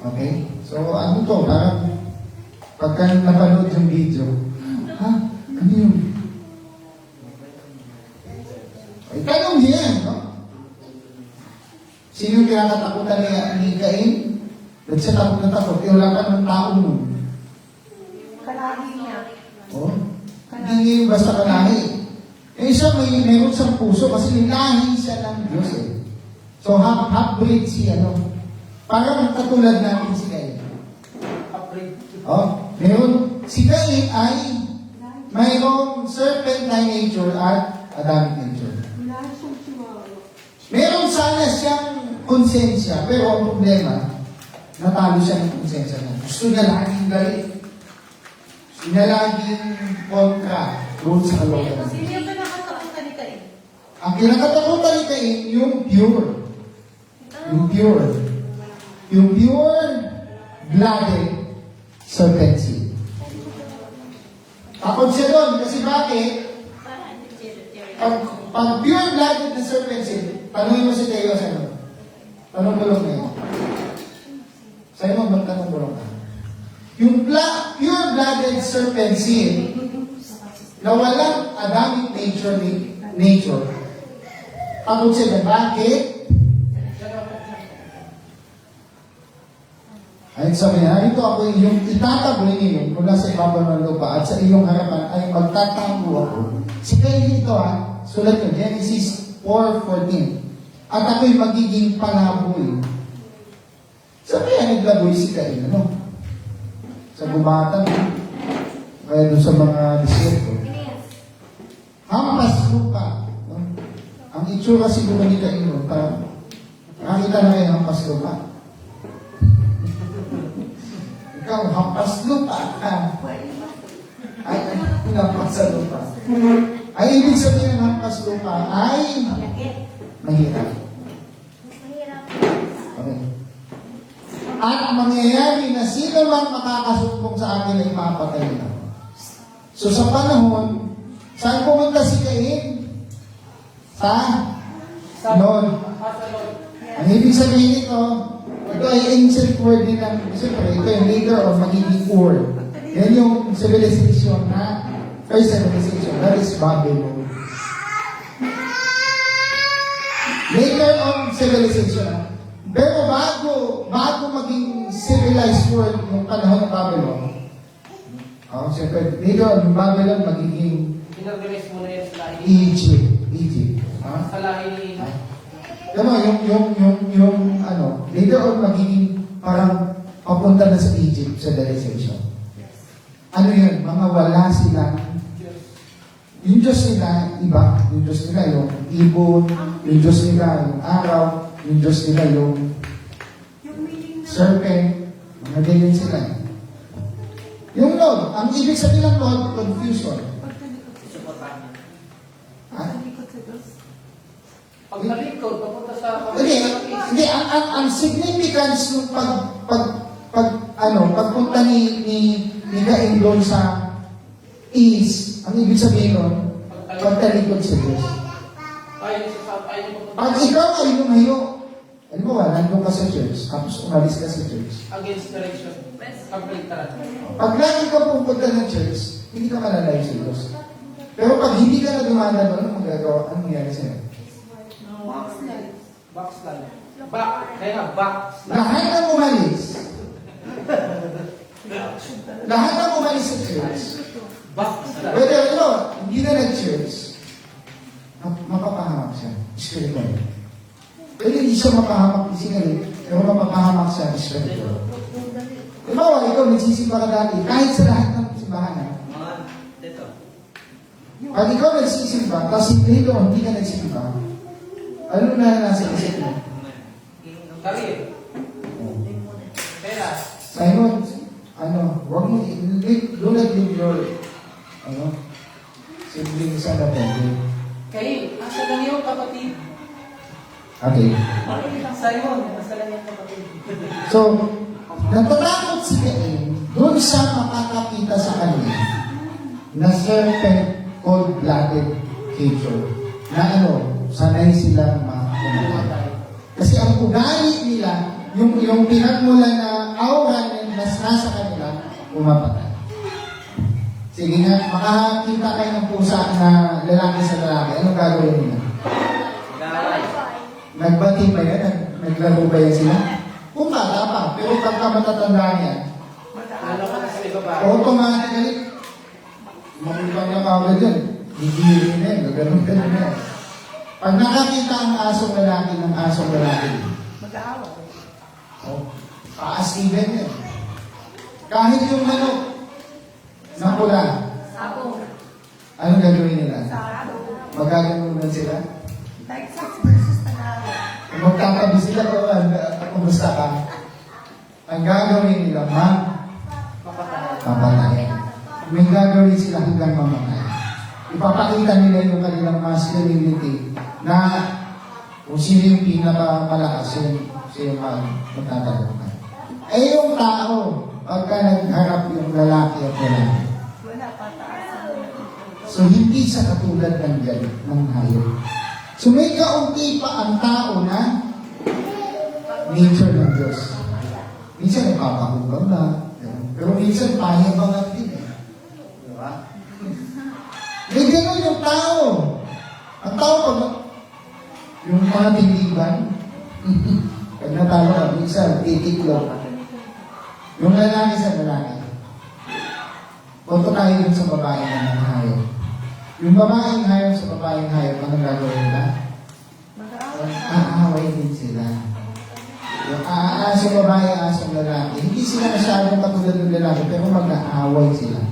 Okay? So, ano to? Parang pagka napanood yung video, ha? Ano yun? Ay, tanong niya, no? Sino yung kinakatakutan ni Cain? Ba't siya takot na takot? Eh, wala ka ng tao nun. Kalahi niya. Oh? Hindi yung basta kalahi. Eh, siya meron siyang puso kasi nilahi siya ng Diyos eh. So, half-breed si parang katulad natin si Cain. Oh, meron, si Cain ay mayroong serpent na nature at Adamic nature. Meron sana siyang konsensya, pero ang problema, natalo siya ng konsensya niya. Gusto niya laging galit. Gusto niya laging kontra doon sa kalooban. Sino yung pinakatakutan ni Cain? Ang kinakatakutan ni Cain, yung pure. Yung pure. Yung pure-blooded serpent seed. Takot siya doon, kasi bakit? Parang hindi Jerry. Pag pure-blooded na serpent seed, tanongin mo si Teo sa ano? Tanong bulong na yun. Sa'yo mo, ba't tanong bulong ka? Yung pure-blooded serpent seed, na walang Adamic nature, takot siya na bakit? Ayun sabi niya, ito ako yung itataboy niyo mula sa ibabaw ng lupa at sa iyong harapan ay magtatango ako. Si Cain ito sulat nyo, Genesis 4:14. At ako'y magiging palaboy. Sabi niya, naglaboy si Cain, sa gumatan, kaya doon sa mga disyerto. Hampas lupa. No? Ang itsura siguro ni Cain, parang nakita na kayo hampas lupa. Ikaw, hampas lupa ka. Ay, hampas sa lupa. Ay, ibig sabihin ng hampas lupa ay mahirap. Okay. At mangyayari na sino man makakasumbong sa akin ay mapatay na. So sa panahon, saan pumunta si Cain? Sa Lord. Ang ibig sabihin ito ay ancient word din ng, siyempre, ito yung later on magiging word. Yan yung civilization na, first civilization, that is Babylon. Later on civilization. Pero bago maging civilized world yung panahon ng Babylon, siyempre, later on, yung Babylon magiging Inorganize muna yan sa lahi. Egypt. Sa lahi ni Later on magiging parang papunta na sa Egypt, sa civilization. Ano yun? Mga wala silang, yung Diyos nila, iba. Yung Diyos nila yung ibon, yung Diyos nila yung araw, yung Diyos nila yung serpent, mga ganyan sila. Yung Lord, ang ibig sabihin ng Lord, confusion. Ha? Pag talikod, papunta sa... Hindi, ang significance ng pagpunta ni Cain doon sa is, ang ibig sabihin nun, pagtalikod sa Diyos. Ayaw papunta. Pag ikaw ay lumayo, alam mo ba, nandun ka sa church, tapos umalis ka sa church. Against direction. Pagbaliktaran. Pag lagi ka pupunta ng church, hindi ka malalayo sa Diyos. Pero pag hindi ka na dumana doon, ano magagawa? Ano mangyari sa'yo? Backslide. Kaya nga, backslide. Lahat ng umalis, lahat ng umalis sa church, Backslide. whether hindi na nag-church, mapapahamak siya, spiritual. Pero hindi siya mapahamak physically, pero mapapahamak siya spiritual. Halimbawa, ikaw nagsisimba ka dati, kahit sa lahat ng simbahan, Dito. pag ikaw nagsisimba, tapos hindi ka nagsisimba, ano na nasa isip mo? Career. Pera. Simon, huwag mo, do not leave your, sibling sa natin. Kayo, asa lang yung kapatid? Okay. Simon, asa lang yung kapatid? So, natatakot si Cain, doon siya makakakita sa kanya na serpent cold-blooded creature na sanay silang makakumatay. Kasi ang ugali nila, yung pinagmula na aura na nasa kanila, pumapatay. Sige nga, makakita kayo ng pusa na lalaki sa lalaki, anong gagawin nila? Nagbati ba yan? Naglaro ba yan sila? Kung bata pa, pero pagka matatanda niya, Lalo ka na sa ibaba. automatically, makikang na kagad yan. Higirin na yan, gano'n na yan. Pag nakakita ang asong lalaki ng asong lalaki, Mag-aaway. paasigan yan. Kahit yung manok na pula, anong gagawin nila? Magaganunan sila? Like 6 verses Tagalog. Kung magtatabi sila, kumusta ka? Ang gagawin nila, papatayin. May gagawin sila hanggang mamatay. Ipapakita nila yung kanilang masculinity na kung sino yung pinakamalakas, siya yung magtatagumpay. Eh yung tao, pagka nagharap yung lalaki at lalaki, Wala pa taas. so hindi siya katulad ng galit ng hayop. So may kaunti pa ang tao na nature ng Diyos. Minsan nagpapakumbang na, pero minsan payabangan din eh. Diba? May gano'n yung tao. Ang tao pag yung mga tindiban, pag natalo ka, minsan titiklop. Yung lalaki sa lalaki. Punto tayo dun sa babae na hayop. Yung babaeng hayop sa babaeng hayop, anong gagawin nila? Mag-aaway. Aaway din sila. Yung aasong babae, aasong lalaki, hindi sila masyadong katulad ng lalaki, pero mag-aaway sila.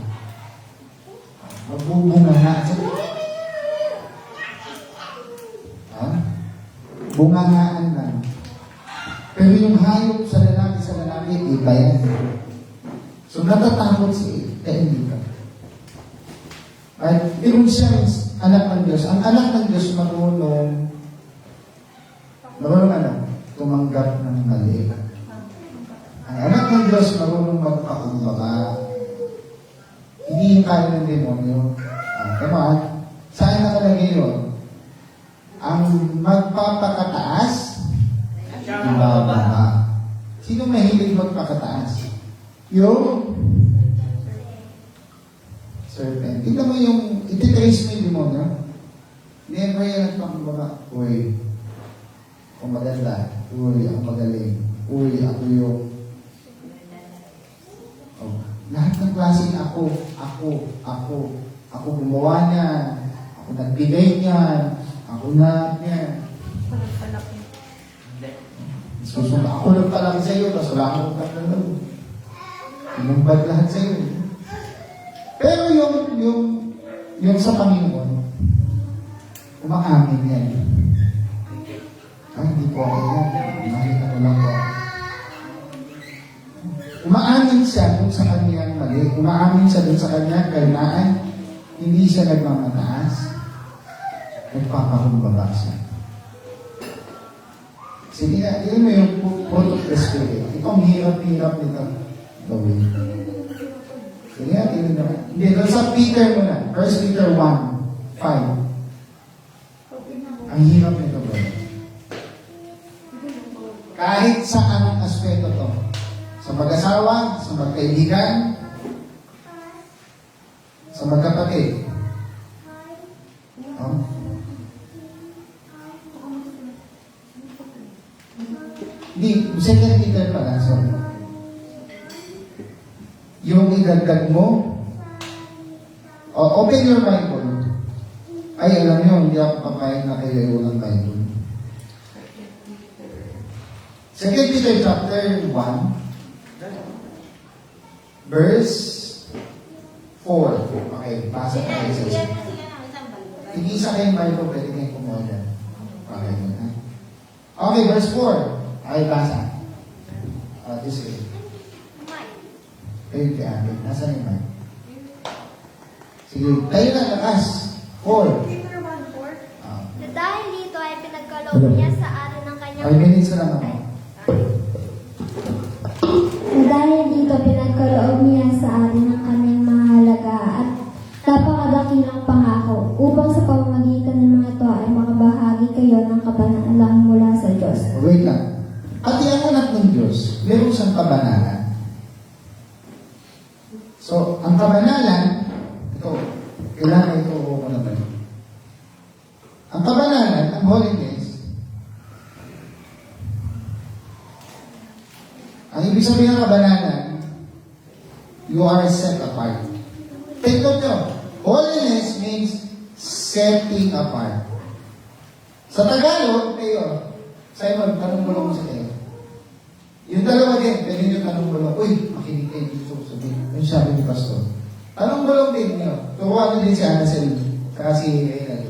Magbubunga na. Bungangaan lang. Pero yung hayop sa lalaki, iba yan. So natatakot si hindi ka. At pero siya anak ng Diyos. Ang anak ng Diyos marunong tumanggap ng mali. Ang anak ng Diyos marunong magpakumbaba. Hindi yung kaya ng demonyo. Come on. Saan nakalagay yun? Ang magpapakataas, ibababa. Sino mahilig magpakataas? Yung serpent. Tignan mo yung, ititrace mo yung demonyo. Never yan nagpakubaba. Uy, ako maganda. Uy, ako magaling. Uy, ako yung... Oh, lahat ng klaseng ako gumawa niyan. Ako nagbigay niyan. Ako na niyan. Palaki. Susunod ako lang palaki sa iyo, tapos wala akong katanong. Inumbad lahat sa iyo. Pero yung sa Panginoon, umaamin yan. Ay, hindi po ako yan. Nakita ko lang po. Umaamin siya dun sa kanyang mali. Umaamin siya dun sa kanyang kainaan. Hindi siya nagmamataas. Nagpapakumbaba siya. Sige nga, yun mo yung fruit of the Spirit. Ito ang hirap-hirap nito. Gawin. Sige nga, tingnan naman. Hindi, doon sa Peter mo na. 1 Peter 1, 5. Ang hirap nito, bro. Kahit saan ang aspeto to. Sa mag-asawa, sa magkaibigan, sa magkapatid. Oh. Hindi, second Peter pala, sorry. Yung idagdag mo, open your Bible. Ay, alam nyo, hindi ako papayag na kayo ng Bible. Second Peter chapter 1, verse 4. Okay, basa tayo sa isa. Bigyan mo sila ng isang balbal. Hindi isa kayong Bible, pwede kayong kumuha dyan. Okay, ha? Okay, verse 4. Ay, basa. This way. Mike. Kayo kay Ate. Nasaan yung mic? Sige, kayo na lakas. 4. Peter 1:4. Na dahil dito ay pinagkaloob niya sa atin ng kanyang 5 minutes na lang ako. na dahil dito pinagkaloob niya sa atin ng kanyang mahalaga at napakadakilang pangako upang sa pamamagitan ng mga ito ay makabahagi kayo ng kabanalan mula sa Diyos. Wait lang. Pati ang anak ng Diyos, meron siyang kabanalan. So, ang kabanalan, ito, kailangan ito ko naman. Ang kabanalan, ang holiness, ang ibig sabihin ng kabanalan, you are set apart. Take note nyo, holiness means setting apart. Sa Tagalog, kayo, Simon, tanong mo lang sa kayo. Yung dalawa din, pwede nyo tanong mo lang, uy, makinig kayo dito sabihin. Yung sabi ni Pastor. Tanong mo lang din nyo. Turuan din si Anacel. Kasi, ayun.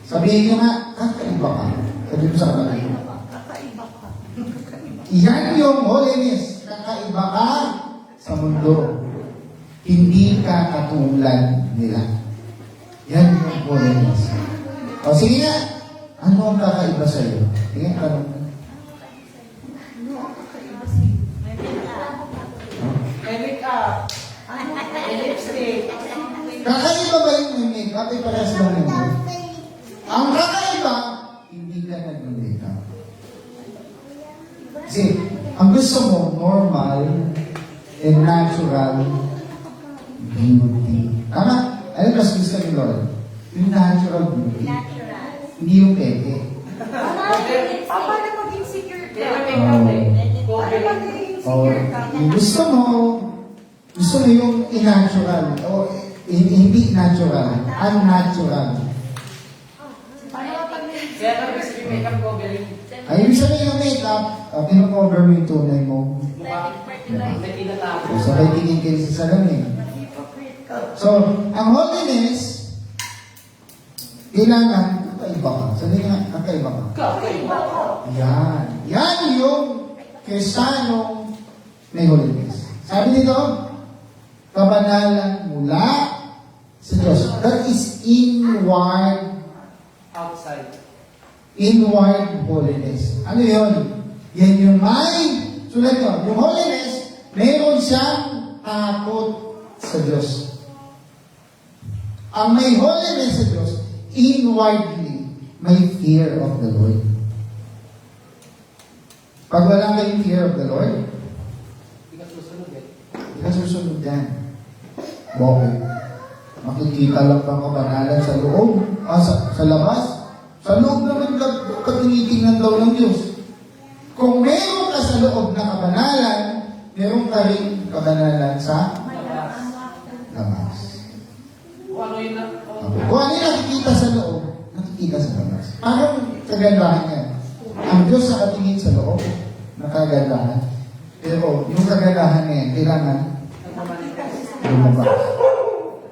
Sabihin nyo nga, kakaiba ka. Sabi mo sa kanila. Kakaiba ka. Yan yung holiness. Kakaiba ka sa mundo. Hindi ka katulad nila. Yan yung holiness. O sige nga, ano ang kakaiba sa iyo? Sige, tanong mo. Ano ang kakaiba sa'yo? May make-up. May lipstick. Kakaiba ba yung may makeup? Ay parehas lang yun. Ang kakaiba, hindi ka nag-makeup. Kasi, ang gusto mo, normal and natural beauty. Tama? Ano mas gusto ni Lord? Yung natural beauty. Natural. Hindi yung peke. Paano maging secure Hindi ka? may make-up eh. Paano Cover. maging O, secure ka? yung gusto mo yung in-natural. O, hindi natural. Unnatural. Paano kapag may Kaya pag gusto yung make-up covering, Ay, ibig sabihin ng makeup, pinocover mo yung tunay mo. mukha, may tinatago. So, sabay tingin kayo sa salamin. hypocrite ka? So, ang holiness, kailangan, kakaiba ka. Sabi nga, kakaiba ka. Kakaiba ka. Yan. Yan yung Kristiyanong may holiness. Sabi nito, kabanalan mula sa Diyos. That is inward Outside. holiness. Ano yun? Yan yung sulat nyo, yung holiness, mayroon siyang takot sa Diyos. Ang may holiness sa Diyos, inwardly, may fear of the Lord. Pag wala kayong fear of the Lord, Hindi ka susunod eh. hindi ka susunod yan. Bakit? Makikita lang ang kabanalan sa loob, sa labas. Sa loob naman tinitingnan daw ng Diyos. Kung meron ka sa loob na kabanalan, meron ka rin kabanalan sa labas. Kung ano yun na, Kung ano yung nakikita sa loob, nakikita sa labas. Parang kagandahan yan. Ang Diyos sa katingin sa loob, nakagandahan. Pero yung kagandahan niya, kailangan lumabas.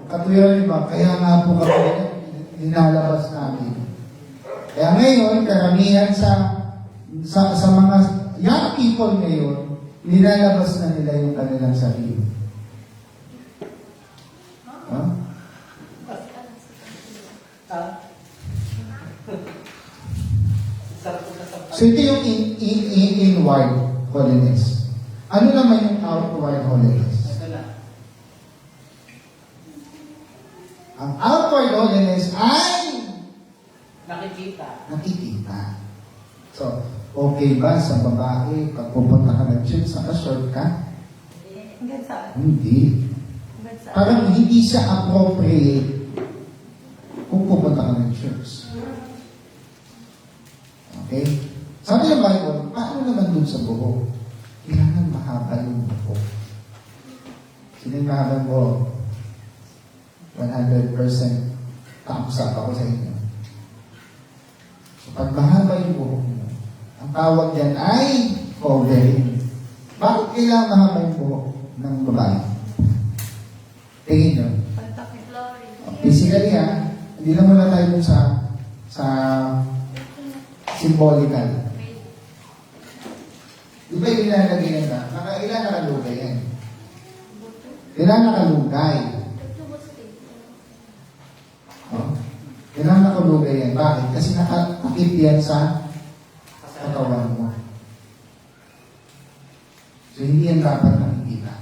Katwiran ba? Kaya nga po kami linalabas namin. Kaya ngayon, karamihan sa mga young people ngayon, nilalabas na nila yung kanilang sarili. Huh? So ito yung inward holiness. Ano naman yung outward holiness? Ito na. Ang outward holiness ay Nakikita. nakikita. So, okay ba sa babae pag pupunta ka ng church, naka-short ka? Hanggang saan? Hindi. Hanggang saan? Parang hindi siya appropriate kung pupunta ka ng church. Okay? Sabi ng Bible, paano naman dun sa buhok? Kailangan mahaba yung buhok. Sino yung mahaba mo? 100% thumbs up ako sa inyo. So, pag mahaba yung buhok mo, ang tawag yan ay covering. Bakit kailangan mahaba yung buhok ng babae? Tingin nyo. Pantakit. Physically hindi lang muna tayo dun sa symbolical. Di ba yung ilalagay yan na? Ilan nakalugay yan? Ilan nakalugay? Oh? Ilan nakalugay yan? Bakit? Kasi nakatakip yan sa katawan mo. So, hindi yan dapat nakikita.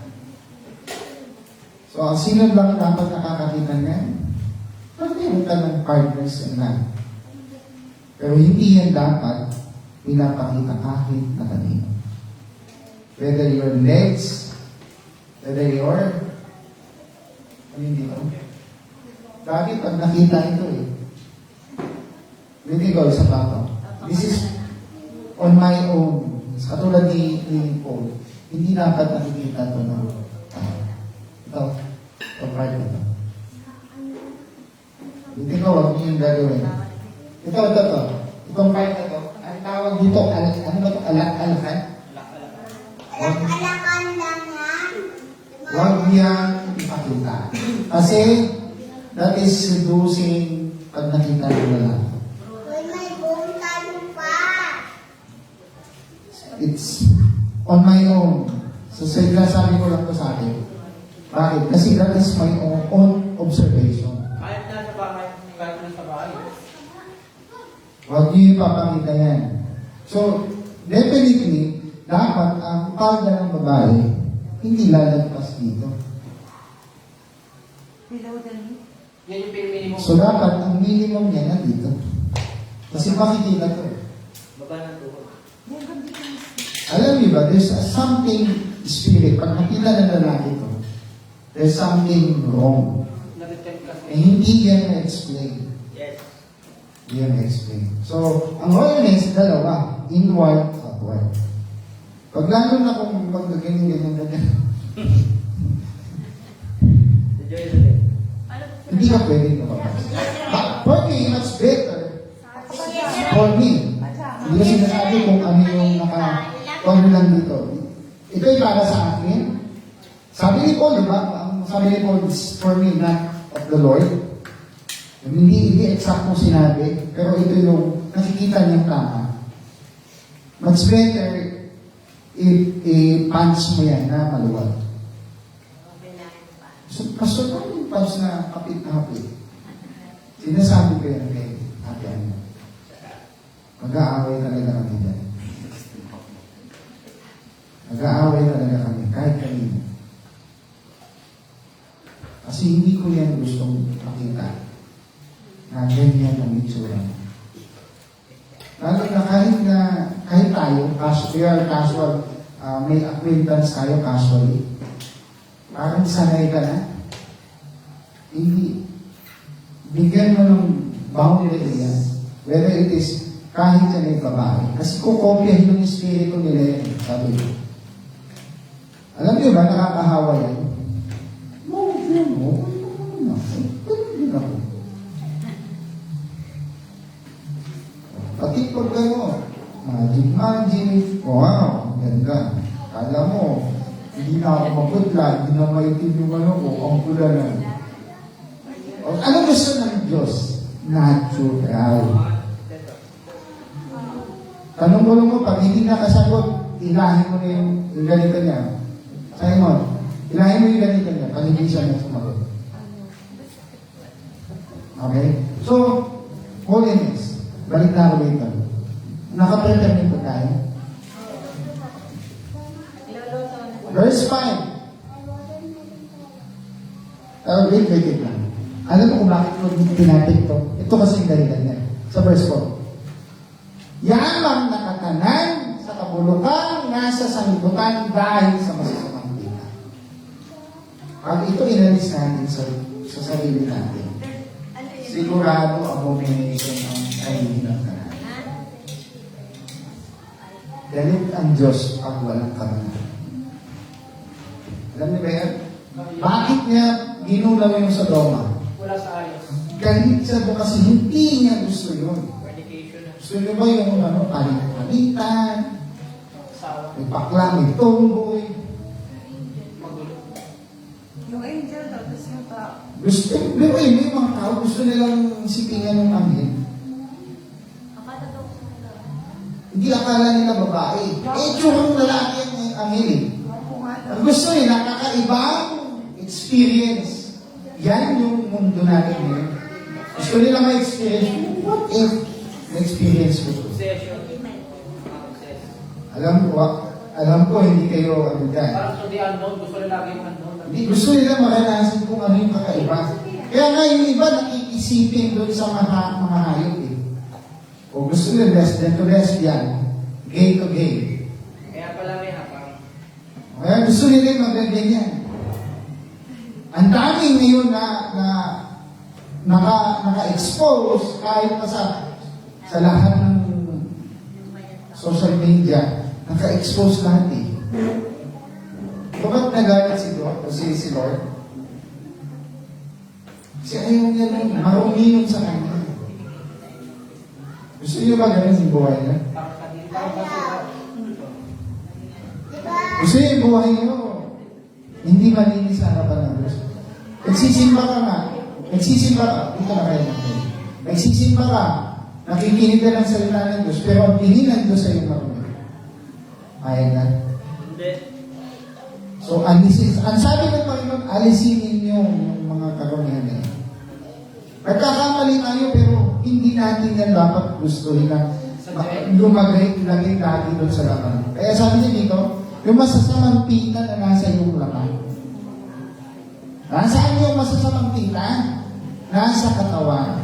So, ang sino lang dapat nakakakita niyan? Pagkaroon ka ng partners na. Pero hindi yan dapat pinapakita kahit na kanino. Whether your legs, whether your, hindi ba? Dati pag nakita ito hindi ko isa pa ito. This is on my own. Katulad ni Paul, hindi dapat nakikita ito na ito part na ito. Hindi ko, huwag niyo yung gagawin. Ito. Itong part na ito, ang tawag dito, ano ba ito? Alak-alakan? Alam-alakan lang yan. Huwag niyang ipakita. Kasi, that is seducing pag nakita ng lalaki. Uy, may buong tayo pa. It's on my own. So, sabi ko lang to sa akin. Bakit? Kasi that is my own observation. Kahit nasa bahay, kahit nasa bahay. Huwag niyo ipapakita yan. So, definitely, dapat ang palda ng babae, hindi lalagpas dito. Below the knee. Yan yung minimum. So, dapat ang minimum niya na dito. Kasi makikita to. Baba ng tuhod. Yan, ganda ka. Alam niyo ba, there's something spirit. Pag nakita ng lalaki to, there's something wrong. Nag-check kasi. Hindi yan na-explain. Yes. Hindi yan na-explain. So, ang holiness, dalawa. Inward, outward. Pag lalo na kung ganyan. Enjoy the day. Hindi ka pwedeng lumabas. For me, much better. For me. Hindi ko sinasabi kung ano yung naka-on lang dito. Ito ay para sa akin. Sabi ni Paul, di ba? Ang sabi ni Paul is for me, not of the Lord. Hindi exact sinabi, pero ito yung nakikita niyang tama. Much better i-punch mo yan na maluwag. So, pastor, ano yung punch na kapit na kapit? Sinasabi ko yan kay Ate Ano. Mag-aaway talaga kami dyan. Mag-aaway talaga kami, kahit kanino. Kasi hindi ko yan gustong makita na ganyan ang itsura mo. Lalo na kahit tayo, we are casual, may acquaintance tayo casually. Parang sanay ka na. Hindi. Bigyan mo ng boundary yan. Whether it is kahit sa may babae. Kasi kukopyahin yung espiritu nila yan. Sabi ko. Alam niyo ba, nakakahawa yan? Pati pag gano'n, magic, wow, ganda. Kala mo, hindi na ako maputla, hindi na maitin yung ano ko, ang pula lang. Ano gusto ng Diyos? Natural. Tanong mo, pag hindi nakasagot, ilahin mo na yung ganito niya. Simon, ilahin mo yung ganito niya, pag hindi siya na sumagot. Okay? So, holiness. Balik na ako dito. Nakaprepare niyo po tayo. Nagluluto na. Verse 5. Wait lang. Alam mo kung bakit ko tinapik to? Ito kasi yung dahilan niya. Sa verse 4. Yamang nakatanan sa kabulukan nasa sanlibutan dahil sa masasamang tingin. Pag ito inalis natin sa sarili natin, Ano yun? sigurado abomination ang kainin ng tanan. Galit ang Diyos pag walang kamanahan. Alam niyo ba yan? Bakit niya ginulaw yung Sodoma? Wala sa ayos. Galit siya doon kasi hindi niya gusto yun. Fornication na. Gusto niyo ba yung palit-palitan, Asawa. may pakla, may tomboy? Magulo. Yung angel daw, tapos yung tao. Gusto, pero may mga tao gusto nilang sipingan ng anghel. Hindi akala nila babae. Tsurong lalaki ang anghel eh. Wapo nga daw. Ang gusto nila, kakaibang experience. Yan yung mundo natin ngayon. Gusto nila ma-experience. What if na-experience ko? Obsession. Obsess. Alam ko, hindi kayo ano dyan. Parang to the unknown. Gusto nila lagi yung unknown. Hindi, gusto nila maranasan kung ano yung kakaiba. Kaya nga yung iba nakikisipin doon sa mga hayop eh. O gusto nila lesbian to lesbian, gay to gay. Kaya pala may hapang. Kaya gusto nila yung magaganyan. Ang dami ngayon na naka-expose kahit pa sa lahat ng social media, naka-expose lahat eh. Bakit nagalit si Lord? O si Lord? Kasi ayaw niya nung marumi yun sa kanya. Gusto niyo ba ganun yung buhay niya? Parang kasi Gusto niyo yung buhay niyo hindi malinis sa harapan ng Diyos. Nagsisimba ka nga. Nagsisimba ka. Dito na kayo natin. Nagsisimba ka. Nakikinig ka ng salita ng Diyos. Pero ang tingin ng Diyos ay yung marumi. Ayaw na. hindi. So, alisin. Ang sabi ng Panginoon, alisin ninyo yung mga karumihan na yan. Nagkakamali tayo, pero hindi natin yan dapat gustuhin na lumagay lagi doon sa laman. Kaya sabi niya dito, yung masasamang pita na nasa iyong laman. Nasaan yung masasamang pita? Nasa katawan.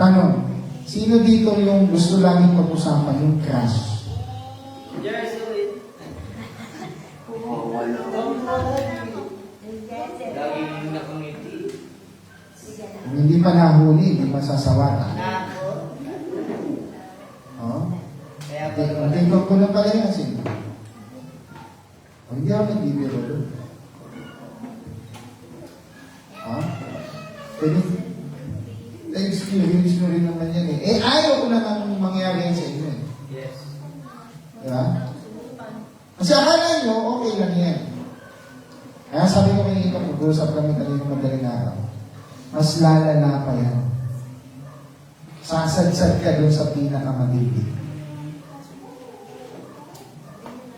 Tanong, sino dito yung gusto laging pag-usapan yung crush? Yes, ulit. Laging nakangiti. Kung hindi pa nahuli, hindi masasawatan. Oh? Kaya Tingnan ko na pala yan sino. Hindi ako nagbibiro doon. Pwede, experience nyo rin naman yan eh. Ayaw ko naman mangyari yan sa inyo eh. yes. Diba? Kasi akala nyo, okay lang yan. Kaya sabi ko kayo, mag-usap kami kanina madaling araw. Mas lalala pa yan. Sasadsad ka doon sa pinakamatindi.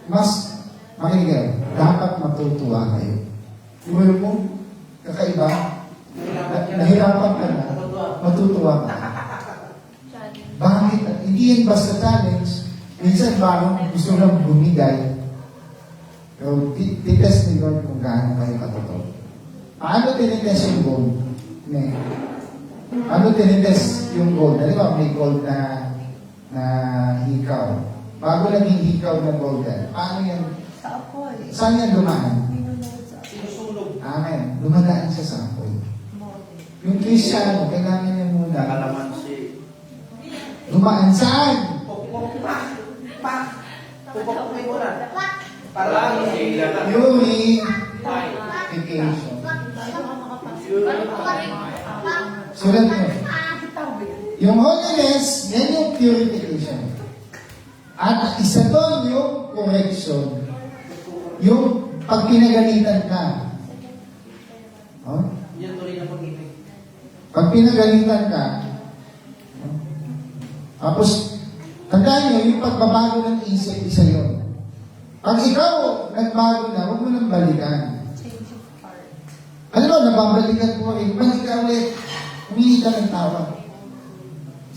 Mas, makinig kayo, dapat matutuwa kayo. Iwala mo, kakaiba, nahirapan ka na, matutuwa ka. Bakit? Hindi yan basta challenge. Minsan parang gusto lang bumigay. Pero titest ni Lord kung gaano kayo katotoo. Paano tinitest yung gold? Paano tinitest yung gold? Di ba may gold na hikaw? Bago naging hikaw na gold yan, paano yan? Sa apoy. Saan yan dumaan? Minunod sa apoy. Sinusunog. Amen. Dumadaan siya sa apoy. Mote. Yung Kristiyano, kailangan niya muna Nakalamansi. dumaan saan? Pupok may muna. Parang Purification. Sulat mo. Yung holiness, yan yung purification. At isa doon yung correction. Yung pag pinagalitan ka. Oh? Yan tuloy na pag-ibig. Pag pinagalitan ka, tapos, tandaan nyo, yung pagbabago ng isip, isa yun. Pag ikaw nagbago na, huwag mo nang balikan. Change of heart. Alam mo, nababalikan ko rin, balik ka ulit, humingi ka ng tawad.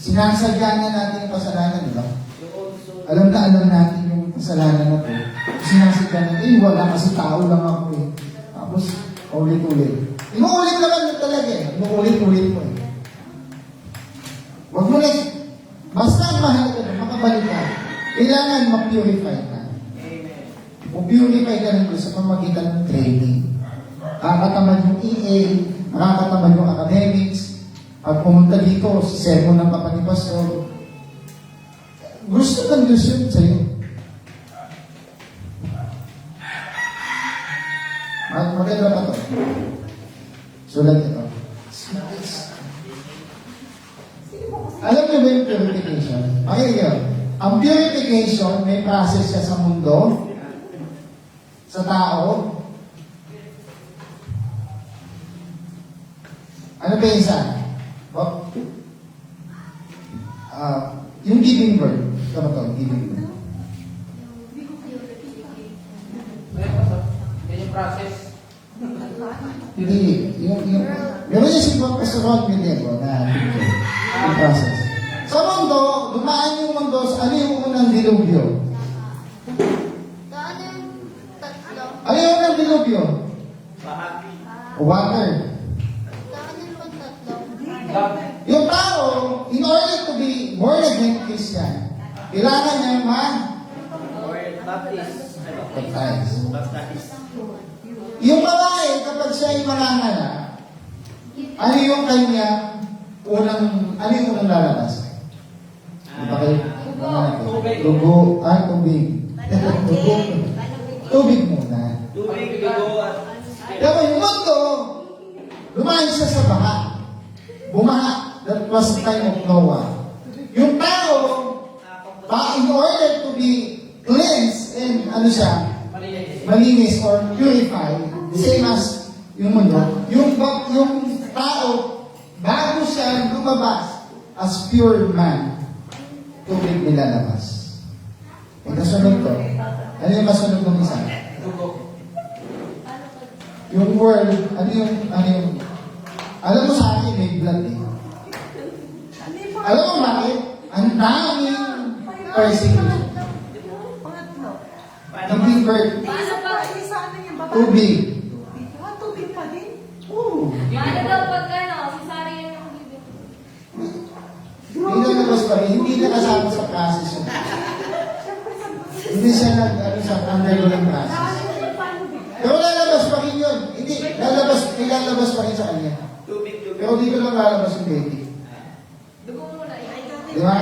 Sinasadya na natin yung kasalanan, di ba? Yung also, Alam natin yung kasalanan na to. Sinasadya natin, wala kasi tao lang ako eh. Tapos, ulit-ulit. Inuulit naman yun talaga eh. Inuulit-ulit mo eh. Huwag mo na, basta ang mahalaga na makabalik ka, kailangan ma-purify ka. amen. Ma-purify ka rin sa pamagitan ng training. Nakakatamad yung EA, nakakatamad yung academics. Pag pumunta dito, sa sermon ng Papa ni Pastor, gusto ng Diyos yun sa'yo. Maganda pa to. Sulat ito. Alam niyo ba yung purification? Okay, yun. Ang purification, may process siya sa mundo, sa tao. Ano ba yung isa? Oh. Yung giving birth. Ito ba ito? Giving birth. Yan yung process. Hindi. Meron niya si Pastor Rod Medego na picture. Yung process. Sa mundo, dumaan yung mundo sa ano yung unang dilubyo? Ano yung tatlo? Ano yung unang dilubyo? Baha. Water. Ano yung tatlo? Yung tao, in order to be born again Christian, kailangan niya Or baptist. baptize. Baptist. Yung babae, kapag siya ay manganganak, ano yung kanya ano yung unang lalabas? Di ba kayo? Tubig. Dugo. Tubig. Dugo. Tubig muna. Tubig, bigo, at Kaya yung mundo, lumayan siya sa baha. Bumaha. That was the time of Noah. Yung tao, in order to be cleansed and malinis or purified, the same as yung mundo, yung tao, bago siya lumabas as pure man, tubig nilalabas. E kasunod to, ano yung kasunod ng isa? Yung world, alam mo sa akin, may blood eh. Alam mo bakit? Ang daming persecution. Pangatlo. Giving birth, Paano pa? Isa ano yung babae? tubig. Tubig pa din? Oo. Paano daw pag ano, si Sari yung bibig? Hindi na labas pa rin, hindi na kasama sa process yun. Hindi siya undergo ng process. Pero lalabas pa rin yun. Hindi, lalabas pa rin sa kanya. tubig. Pero dito lang lalabas yung baby. Dugo muna. Di ba?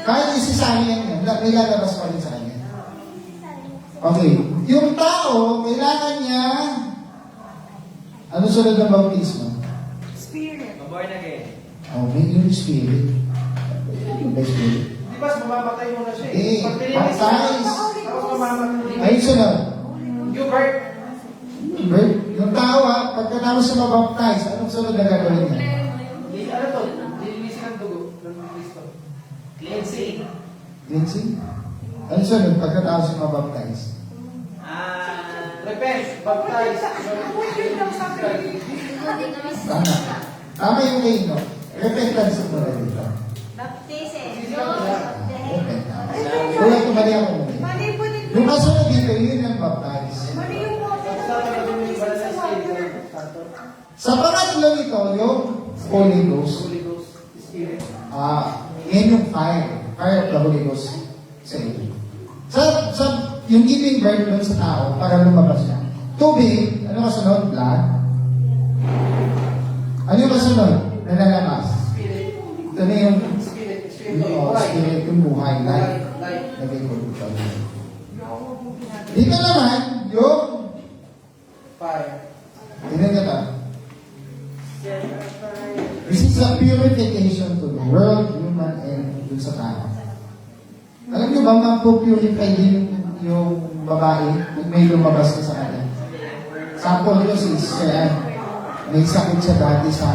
Kahit isisali yan, may lalabas pa rin sa kanya. Okay. Yung tao, kailangan niya, ano sunod ng bautismo? Spirit. Born again. Oh, may yung spirit. Yung spirit. Di ba, mamamatay mo na siya Eh, Pag tinilis ka, baptize. tapos mamamatay. Ay, sunod. You birth. Yung tao, pagkatapos siya mabaptize, anong sunod na gagawin niya? Ano to? Lilinisin ang dugo ng Kristo. Cleansing. Cleansing? Anong sunod pagkatapos siya mabaptize? Repent. Baptize. Tama. Tama yung kayo, no? Repentance mo na dito. Baptisin. Repentance. Kaya tumali ako muli. Mali po din. Yung kasunod dito, yun yung baptize. Mali yung water. Sa water. Sa pangatlo nito, yung Holy Ghost. Holy Ghost. Spirit. Yan yung fire. Fire of the Holy Ghost sa iyo. Yung giving birth doon sa tao para lumabas siya. Tubig, ano kasunod? Blood. Ano yung kasunod? Nalalabas. Spirit. Ito na yung Spirit. spirit, yung buhay, life. Life. Naging production. Dito naman, yung Fire. tingnan nyo ito. This is a purification to the world, human, and dun sa tao. Alam niyo ba, mapupurify din yung babae kung may lumabas ka sa kanya. Sample ko si Sister Ann. May sakit siya dati sa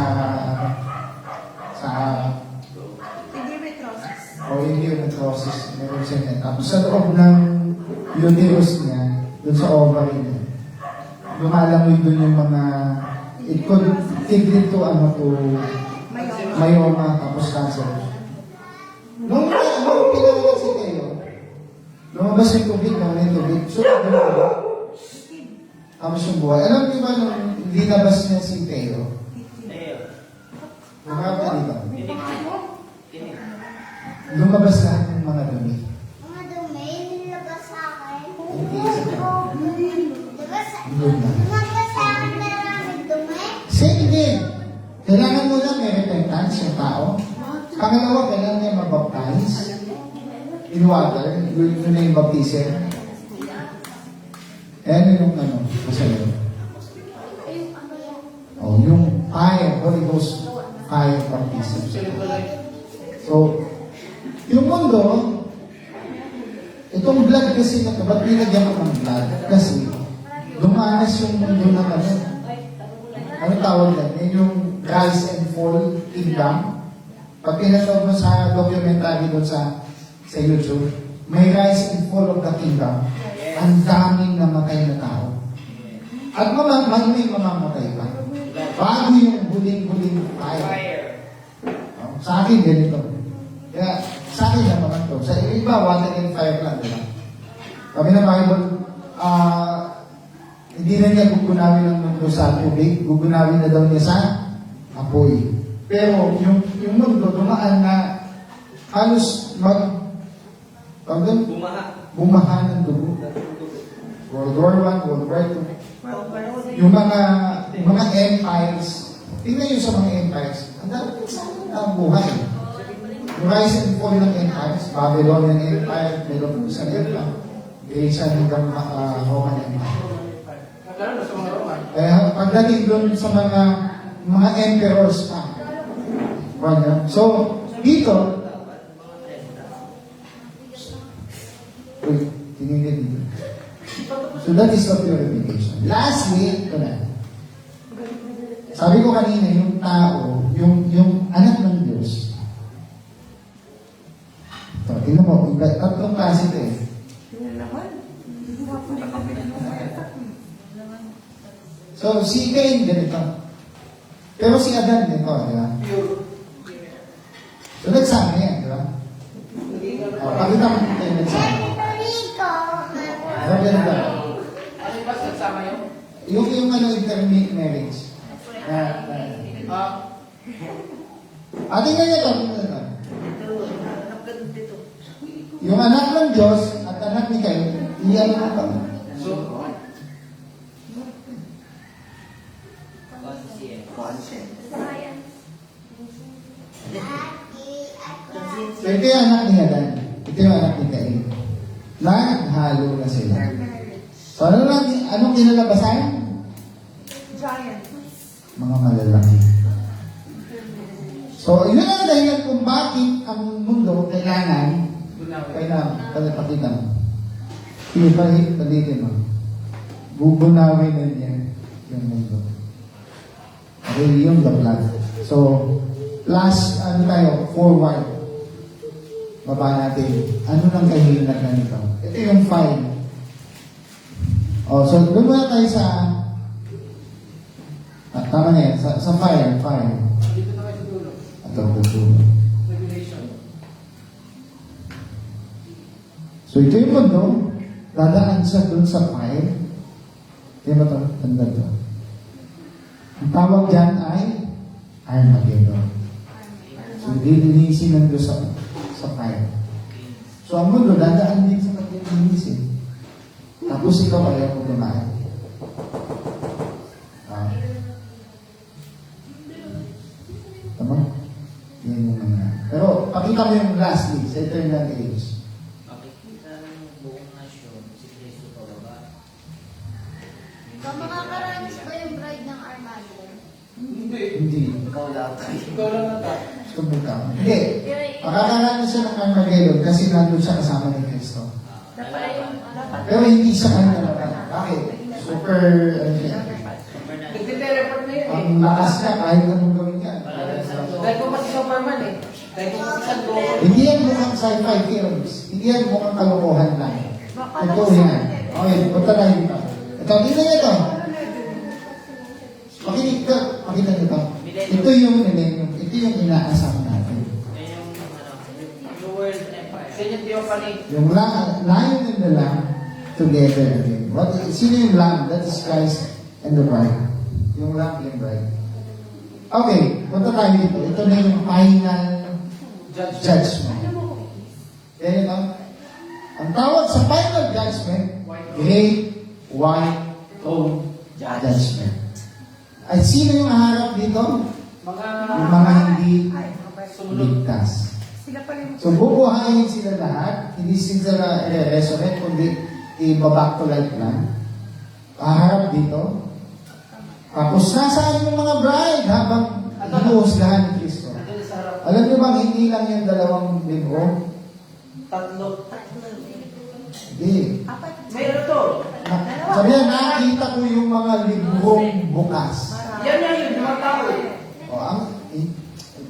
endometriosis. Meron siya niya. Tapos sa loob ng uterus niya, dun sa ovary niya, lumalangoy dun yung mga, it could lead to myoma, tapos cancer. Nung pinanganak si Teo, lumabas yung tubig, nawala yung tubig. So, tapos yung buhay. Alam niyo ba nung linabas niya si Teo? Humarap ka dito. Lumabas lahat ng mga dumi. Mga dumi, nilabas sa akin. Hindi sa Nilabas sa akin na maraming dumi. Same din. Kailangan mo lang may repentance yung tao. Pangalawa, kailangan niya mabaptize in water. Yun na yung baptism. Ano yung masaya? Oh, yung fire, Holy Ghost fire baptism. So, yung mundo, itong blood kasi na ito, ba't nilagyan ko ng blood? Kasi, dumanas yung mundo na ano tawag yan? Yan yung rise and fall kingdom. Pag pinanood mo sa documentary doon sa YouTube, may rise and fall of the kingdom. Ang daming namatay na tao. At may mamamatay pa. Bago yung huling fire. Sa akin, ganito. Kaya, sa akin naman ito. Sa iba, water and fire lang, di ba? Kami na Bible, hindi na niya gugunawin ng mundo sa tubig, gugunawin na daw niya sa apoy. Pero yung mundo, dumaan na halos bumaha ng dugo. World War I, World War II. Yung mga empires, tingnan nyo sa mga empires, ang dami ang buhay. Yung rise and fall ng empires, Babylonian Empire, Medo-Persian Empire, Grecian hanggang Roman Empire. Lalo sa mga Roman. Kaya pagdating doon sa mga emperors pa. So, dito, tinignan dito. So that is the purification. Lastly, ito na. Sabi ko kanina, yung tao, yung anak ng Diyos. Ito, tingnan mo, tatlong klase ito eh. So, si Cain, ganito. Pero si Adan, ganito, di ba? So, nagsama yan, di ba? Pakita mo dito yung nagsama. Ano ganito? Ano ba nagsama yun? Yung intermarriage. Tingnan niyo ito, tingnan niyo ito. Yung anak ng Diyos at anak ni Cain, iyan mo pa. So, So, ito yung anak ni Adan. Ito yung anak ni Cain. Naghalo na sila. So, anong kinalabasan? Giant. Mga malalaki. So, yun ang dahilan kung bakit ang mundo kailangan pakita mo. Sige, palitin mo. Bubunawin na niya yung mundo. Okay, yung the blood. So, last, forward. Baba natin. Ano nang kahilingan na nito? Ito yung fire. So, doon muna tayo sa tama na yan, sa fire. dito na kayo sa dulo. Ito, dulo. Regulation. So, ito yung mundo. Dadaan siya doon sa fire. Di ba ito? Tanda ito. Ang tawag dyan ay Armageddon. So, dilinisin ng Diyos sa fire. So, ang mundo, dadaan din sa paglilinisin. Tapos ikaw ayaw mo dumaan. Tama? Yan yung mga. Pero, pakita mo yung lastly, sa eternal age. Makikita ng buong nasyon si Kristo pababa. So, makakaranas ba yung bride ng Armageddon? Hindi. Hindi. Ikaw lahat. Ikaw lang nata. Subukan. Hindi. Makakaranas siya ng Armageddon kasi nandun siya kasama ni Kristo. Pero hindi siya kanya naman. Bakit? Super, Nagtiteleport na yun eh. ang lakas niya kahit anong gawin niya. Dahil ko kasi Superman eh. Dahil ko kasi Superman. Hindi yan mukhang sci-fi films. Hindi yan mukhang kalokohan lang. Ito yan. Okay, punta na yun. Ito, tingnan niyo ito. Pakita niyo ito. Ito yung millennium. Ito yung inaasam natin. Yan yung theophany. Yung lion and the lamb together again. Sino yung lamb? That is Christ and the bride. Yung lamb and bride. Okay, punta tayo dito. Ito na yung final judgment. Yan yun, ang tawag sa final judgment, great white throne judgment. At sino yung haharap dito? Yung mga hindi ligtas. Sila pala yung... So, bubuhayin sila lahat. Hindi sila i-resurrect, kundi i-back to life lang. Haharap dito. Tapos, nasaan yung mga bride habang hinuhusgahan ni Kristo? Nandun sa harap. Alam niyo bang hindi lang yung dalawang libro? Tatlo. Hindi. Meron to. Sabi niya, nakita ko yung mga librong bukas. Yan yung mga tao.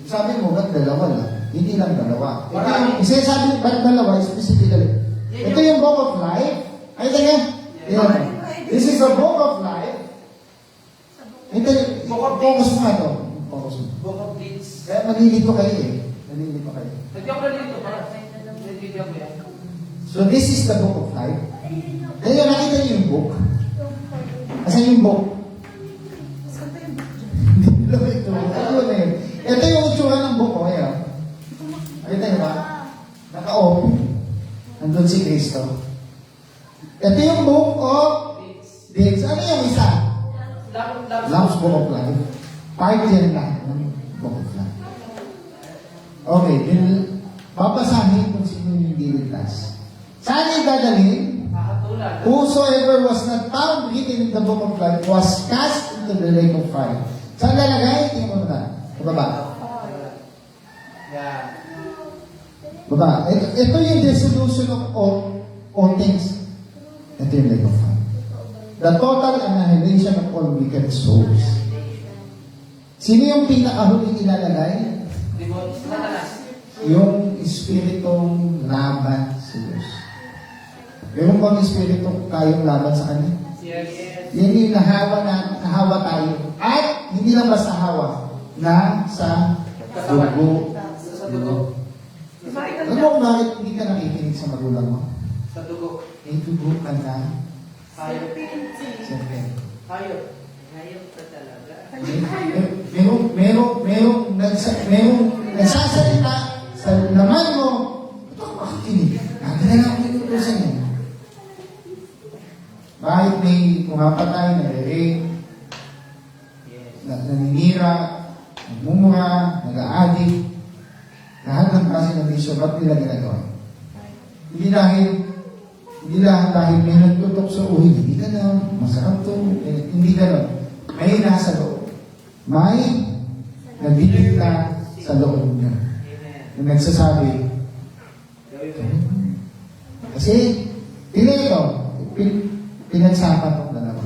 Sabi mo, ba't dalawa lang? Hindi lang dalawa. Ito yung, isa sabi, ba't dalawa? Specifically. Ito yung book of life. Ay, tingnan. Yan. This is the book of life. Ito, focus mo nga ito. Focus mo. Book of Deeds. Kaya malilito kayo eh. Malilito kayo. Hindi ako nalito. Hindi ako yan. So this is the book of life. Kaya nakita niyo yung book. Asan yung book? Hindi lang ito. Ano na yun? Ito yung itsura ng book ko. Ayan. Nakita niyo ba? Naka-open. Nandun si Kristo. Ito yung book of Deeds. Ano yung isa? Lamb's Book of Life. Part yan lahat ng Book of Life. Okay, then papasahin kung sino yung dilitas. Saan yung dadalhin? Whosoever was not found written in the Book of Life was cast into the lake of fire. Saan lalagay? Tingnan mo na. Baba. Yeah. Baba. Ito yung dissolution of all things. Ito yung lake of fire. The total annihilation of all wicked souls. Sino yung pinakahuling ilalagay? Yung espiritong laban sa Diyos. Meron bang espiritu kayong laban sa Kanya? Yes. Yan yung nahawa tayo. At hindi lang basta hawa, na sa dugo. Sa dugo. Alam mo kung bakit hindi ka nakikinig sa magulang mo? Sa dugo. May dugo ka na. Hayop. Siyempre. Hayop. Hayop ka talaga. Merong nagsasalita sa laman mo. Ito ako makikinig. Nagdala ako tinutusan niya. Bakit may pumapatay, nare-rape, naninira, nagmumura, nag-aadik, lahat ng klase ng bisyo, ba't nila ginagawa? Hindi dahil may nagtutok sa uwi, hindi ka na, masarap to, hindi gano'n. May nasa loob. May nagdidikta sa loob niya. Yung nagsasabi, kasi, ito, pinagsapan ng dalawa.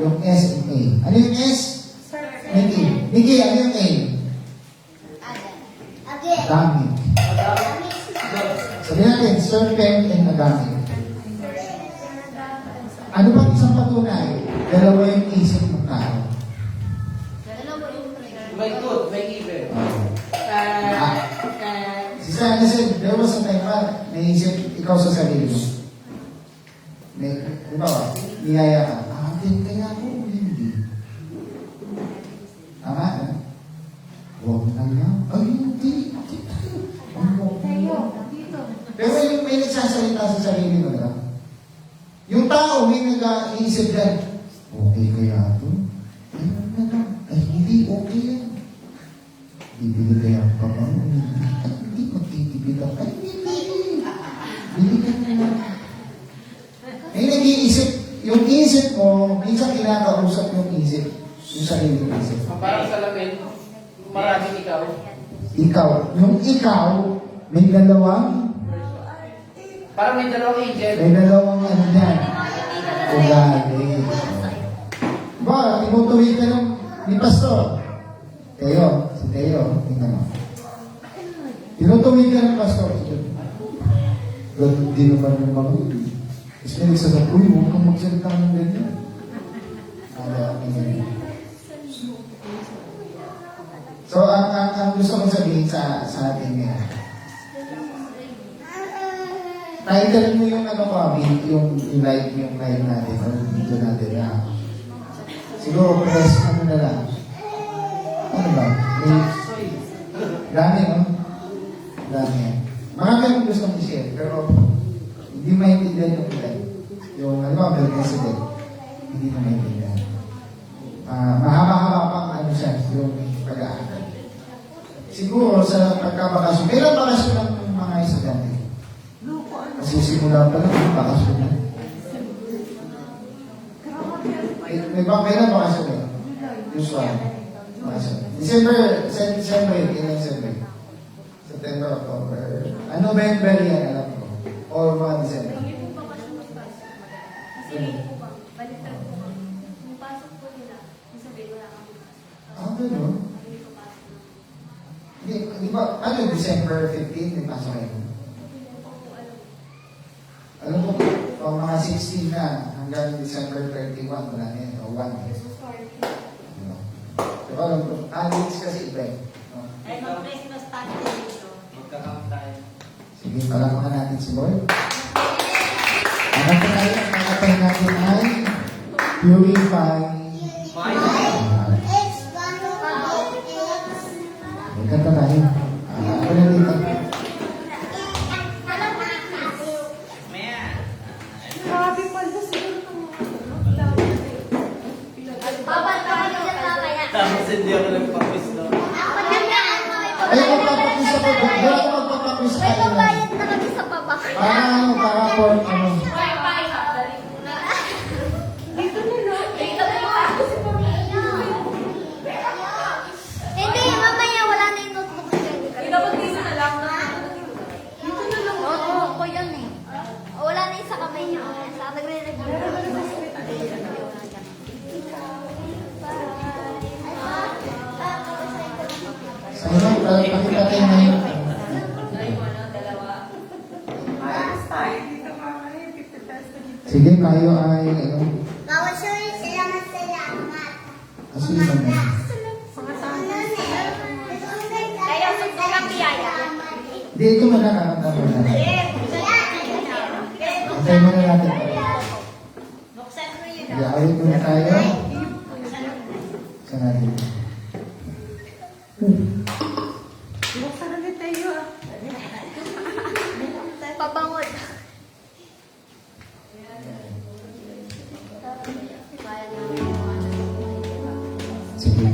Yung S and A. Ano yung S? Nikki. Nikki, ano yung A? Adami. Sabi natin, serpent and Adami. Ano ba isang patunay? Dalawa yung isip ng tao. May good, may evil. Si Sana said, there was a time pa, naisip ikaw sa sarili mo. Di ba ba? Niyaya ka. Kaya ako hindi. Tama na? Huwag na lang. Ay, hindi. Pero yung may nagsasalita sa sarili mo, diba? Yung tao, may nag-iisip yan. Okay kaya ito? Ay, hindi okay yan. Bibili kaya ka ba? Hindi magtitipid ako. Ay, hindi. Bili ka na lang. May nag-iisip. Yung isip mo, minsan kinakausap yung isip. Yung sarili ng isip. Parang salamin, maraming ikaw. Ikaw. Yung ikaw, may dalawang, Parang may dalawang angel. may dalawang ano yan. Ugali. Ba, tinutuwi ka ni Pastor. Teo, si Teo, tingnan mo. Tinutuwi ka ng Pastor. Hindi naman yung mga Tapos may nagsasabi, uy, huwag kang magsalita ng ganyan. So, ang gusto kong sabihin sa atin ngayon, Naitalan mo yung ano ko, yung live natin, yung video natin na. Siguro, press ano na lang. Ano ba? Dami, no? Dami. Marami akong gustong i-share, pero hindi maintindihan yung ilan. Yung, ano ba, may president. Hindi na maintindihan. Mahaba-haba pang ano siya, yung pag-aaral. Siguro sa pagkabakasyon, kailan bakasyon ng mga estudyante? Kasi simula pa lang yung bakasyon na. Kailan bakasyon na? Usual. Bakasyon. December, kailan December? September, October. November yan, alam ko. Or mga December. Kasi hindi po ba, balitan po ba, kung pasok po nila, sabi wala kami pasok. Gano'n? Hindi ko pasok na. Di ba, ano yung December 15, may pasok kayo? Hindi ko po alam. Alam mo, pang mga 16 na hanggang December 31, wala na yan, o 1. Diba, alam ko, weeks kasi iba eh. No? Ay, mag-Christmas tayo dito. Magkakam tayo. Sige, palakpakan natin si Lord. Nakapay natin ay purify. Magkanta tayo. Ako na dito. Grabe pala siguro ng mga Babal tayo dyan mamaya. Tapos hindi ako nagpapis, no? Ako nagdaan mo, may Ay, magpapakis ako. Wala ako magpapakis May tayo. babayad na kami sa baba. Para for, ano. Dito na no? Dito na ako. Hindi, mamaya wala na yung notebook niya. Dapat dito na lang. Dito na lang. Notebook ko yun eh. Wala na yung sa kamay niya. Sa nagre-review. Sa inyo, pakita tayo ngayon. Ayos tayo. Dito mga kayo. 50 pesos dito. Sige, kayo ay, ano, Bawal sure, salamat. kasi yun naman. Mga tama. Kaya sa biyaya. Dito mo na nakakanta mo na. Antay mo na natin. Buksan mo yun. Iawit mo na tayo. Sa natin. Buksan ulit tayo ah. Pabangod. Sige.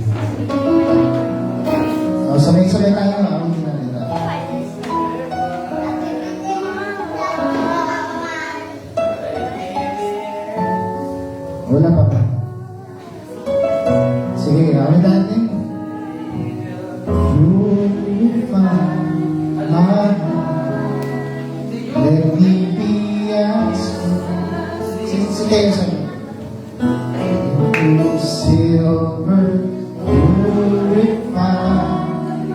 Sabay-sabay tayo. Awitin natin. Wala pa ba? Sige, awit natin. Purify my heart. Let me be as sige, sabi. Silver, purify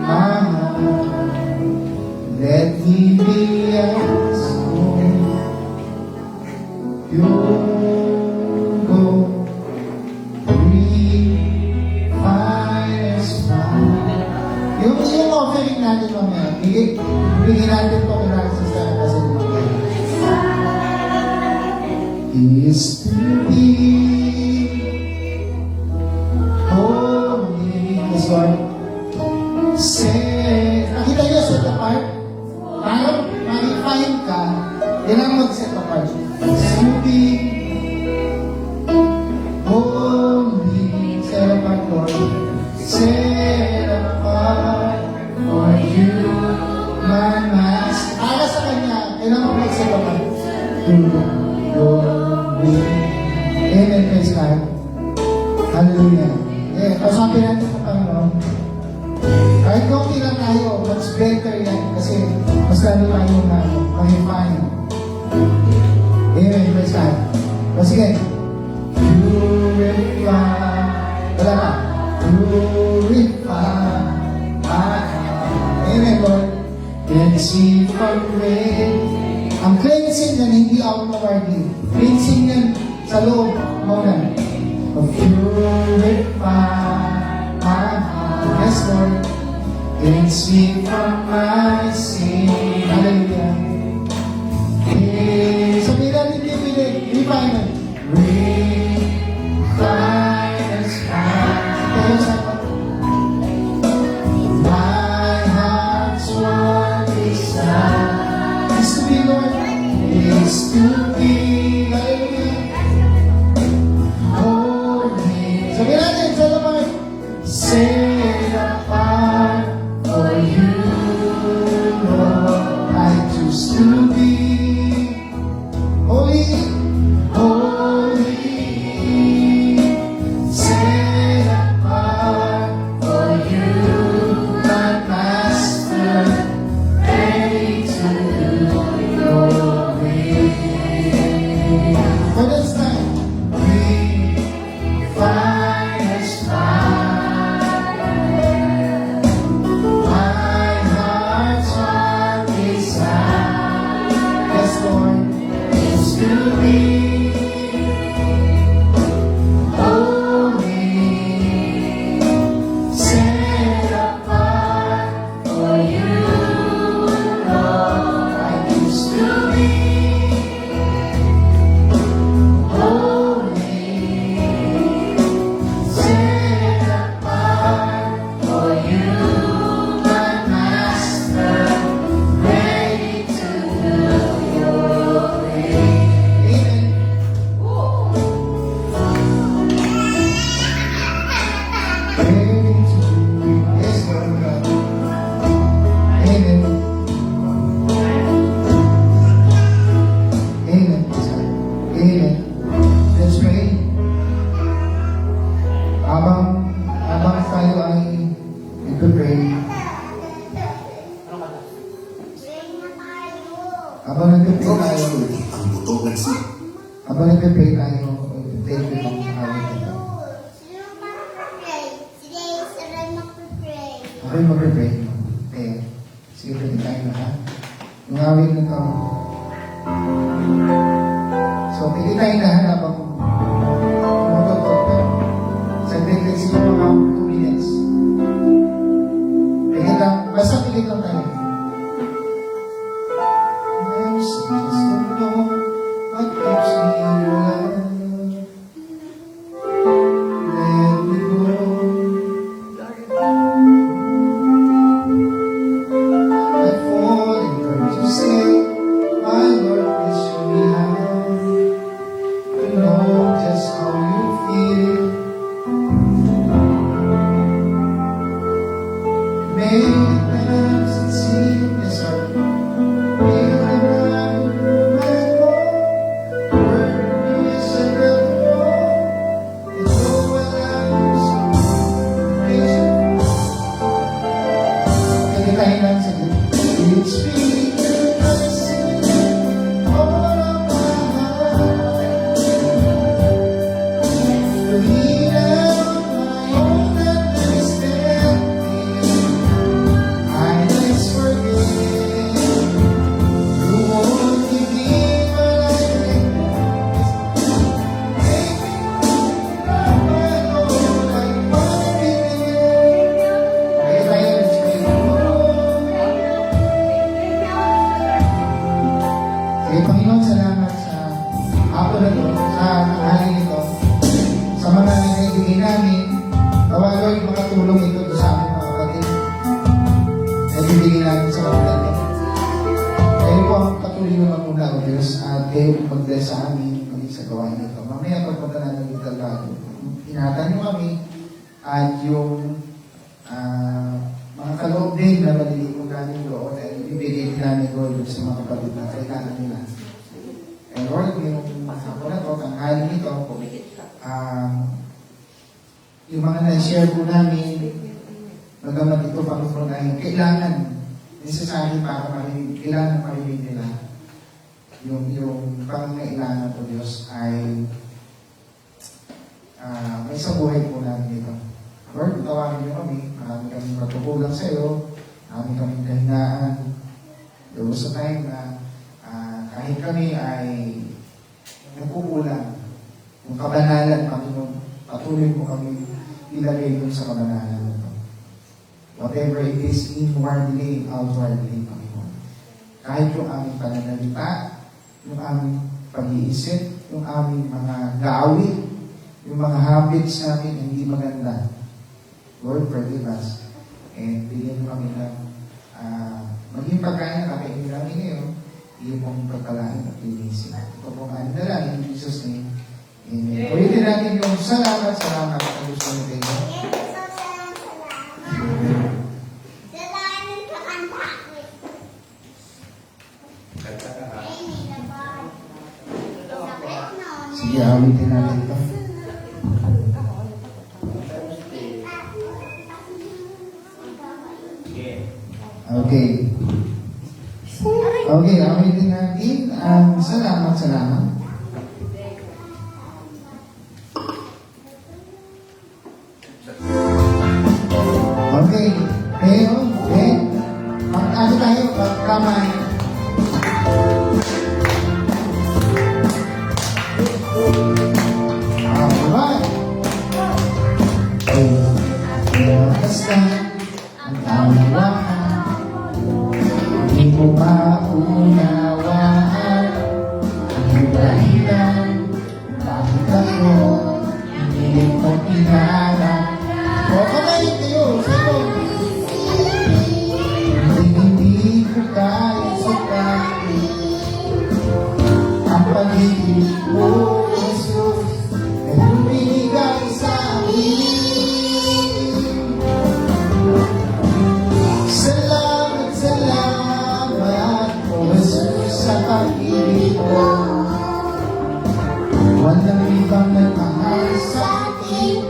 my heart. Let me be as pure gold, refined as fire. Yung offering natin mamaya, bigyan natin po kay Sister kasi mamaya. Is to be holy. Yes, Lord. Say, nakita niyo set apart? Tayo, mag-find ka, kailangan mag-set apart. Is to be holy. Set apart, Lord. Set apart for you, my master. Para sa Kanya, kailangan mag-set apart. To your will. Amen, praise God. Hallelujah. Kausapin natin sa Panginoon. Kahit konti lang tayo, much better yan kasi mas lalo tayo na ma-refine. Amen, praise God. O sige. Purify. Wala ka. Purify my heart. Amen, Lord. Cleansing from rain. Ang cleansing yan, hindi outwardly. Cleansing yan sa loob mo na. Purify my heart. Yes, Lord. Cleanse me from my sin. Hallelujah. Refine it. Refine us now. My heart's one desire is to be, Lord, is to be holy. Sabihin natin, set apart. Set apart for you, Lord. I choose to be holy, holy. Set apart for you, my Master, ready to do your will. For this time, refine us fire. My heart's one desire, yes, Lord, is to be holy, set apart for you, Lord. I used to be holy, set apart for you, my Master, ready to do your will. Amen. Ready to do, yes, Lord God. Amen. Amen. Amen. Let's pray. Habang tayo ay nagpe-pray, habang nagpe-pray tayo, habang nagpe-pray tayo, take it on ako'y mag-pray. Okay. Sige, pwede tayo na, ha? Yung awit na to. So, pwede tayo na, ha? Habang matutok na. Saglit lang siguro mga 2 minutes. Pwede lang, basta pwede lang tayo. There's just don't know what keeps me alive. Let me go. I fall and turn to say, my Lord, please show me how to know just how you feel. May the times it seem as hard, may the night my God, word is a real and though I love so patient. Pwede tayo lang sa It's been a blessing, all of my heart. The leader of my own understanding, I let's forget. You won't give me my life. Make me love my Lord like one million. Pwede tayo lang sa Kaya Panginoon, salamat sa hapon na ito, sa tanghali nito, sa mga naibigay namin, nawa Lord, makatulong ito sa aming mga kapatid. Naibigay namin sa kapatid nito. Kayo po ang patuloy na muna, O Diyos, at kayo po mag-bless sa amin maging sa gawain nito. Mamaya pagpunta natin ng Kalbado, ingatan niyo kami at yung mga kaloob din na maliliit mo namin doon ay ibibigay din namin doon sa mga kapatid na kailangan nila. And Lord, yung hapon na to, tanghali nito, yung mga na-share po namin, magamat ito, Panginoon, ay kailangan, necessary para marinig, kailangan marinig nila. Yung pangangailangan po Diyos ay may sa buhay po namin ito. Lord, tawagin niyo kami, marami kami matukulang sa iyo, marami kami kahinaan. There was a time na kahit kami ay nagkukulang, yung kabanalan, Panginoon, patuloy mo kami ilagay doon sa kabanalan ito. Whatever it is, inwardly, outwardly, Panginoon. Kahit yung aming pananalita, yung aming pag-iisip, yung aming mga gawin, yung mga habits namin na hindi maganda. Lord, forgive us. And bigyan mo kami ng maging pagkain na kakainin namin ngayon, iyong pong pagkalain at linisin. Ito pong ano na lang, in Jesus' name. Amen. Ulitin natin yung salamat sa gusto mo kayo. Sige, awitin natin ito. Okay. Okay, awitin natin ang salamat. Okay. Ngayon, ano tayo? Magkamay. Alright. Basta ang tamang wahan, hindi mo maunawaan ang dahilan bakit ako hindi mo pinala. O, kamayin kayo. Hindi ko kaya sa ang pag-ibig mo, Jesus, ay lumigay sa akin. Salamat, O Jesus, sa pag-ibig mo. Walang ibang nagmahal sa akin,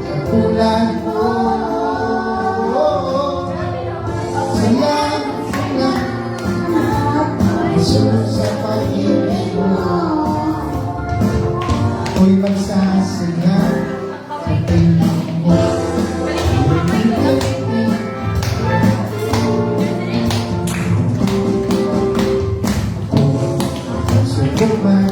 katulad mo. Salamat, Jesus, sa pag-ibig mo. Ako'y magsasaya sa tingin mo. Sugod man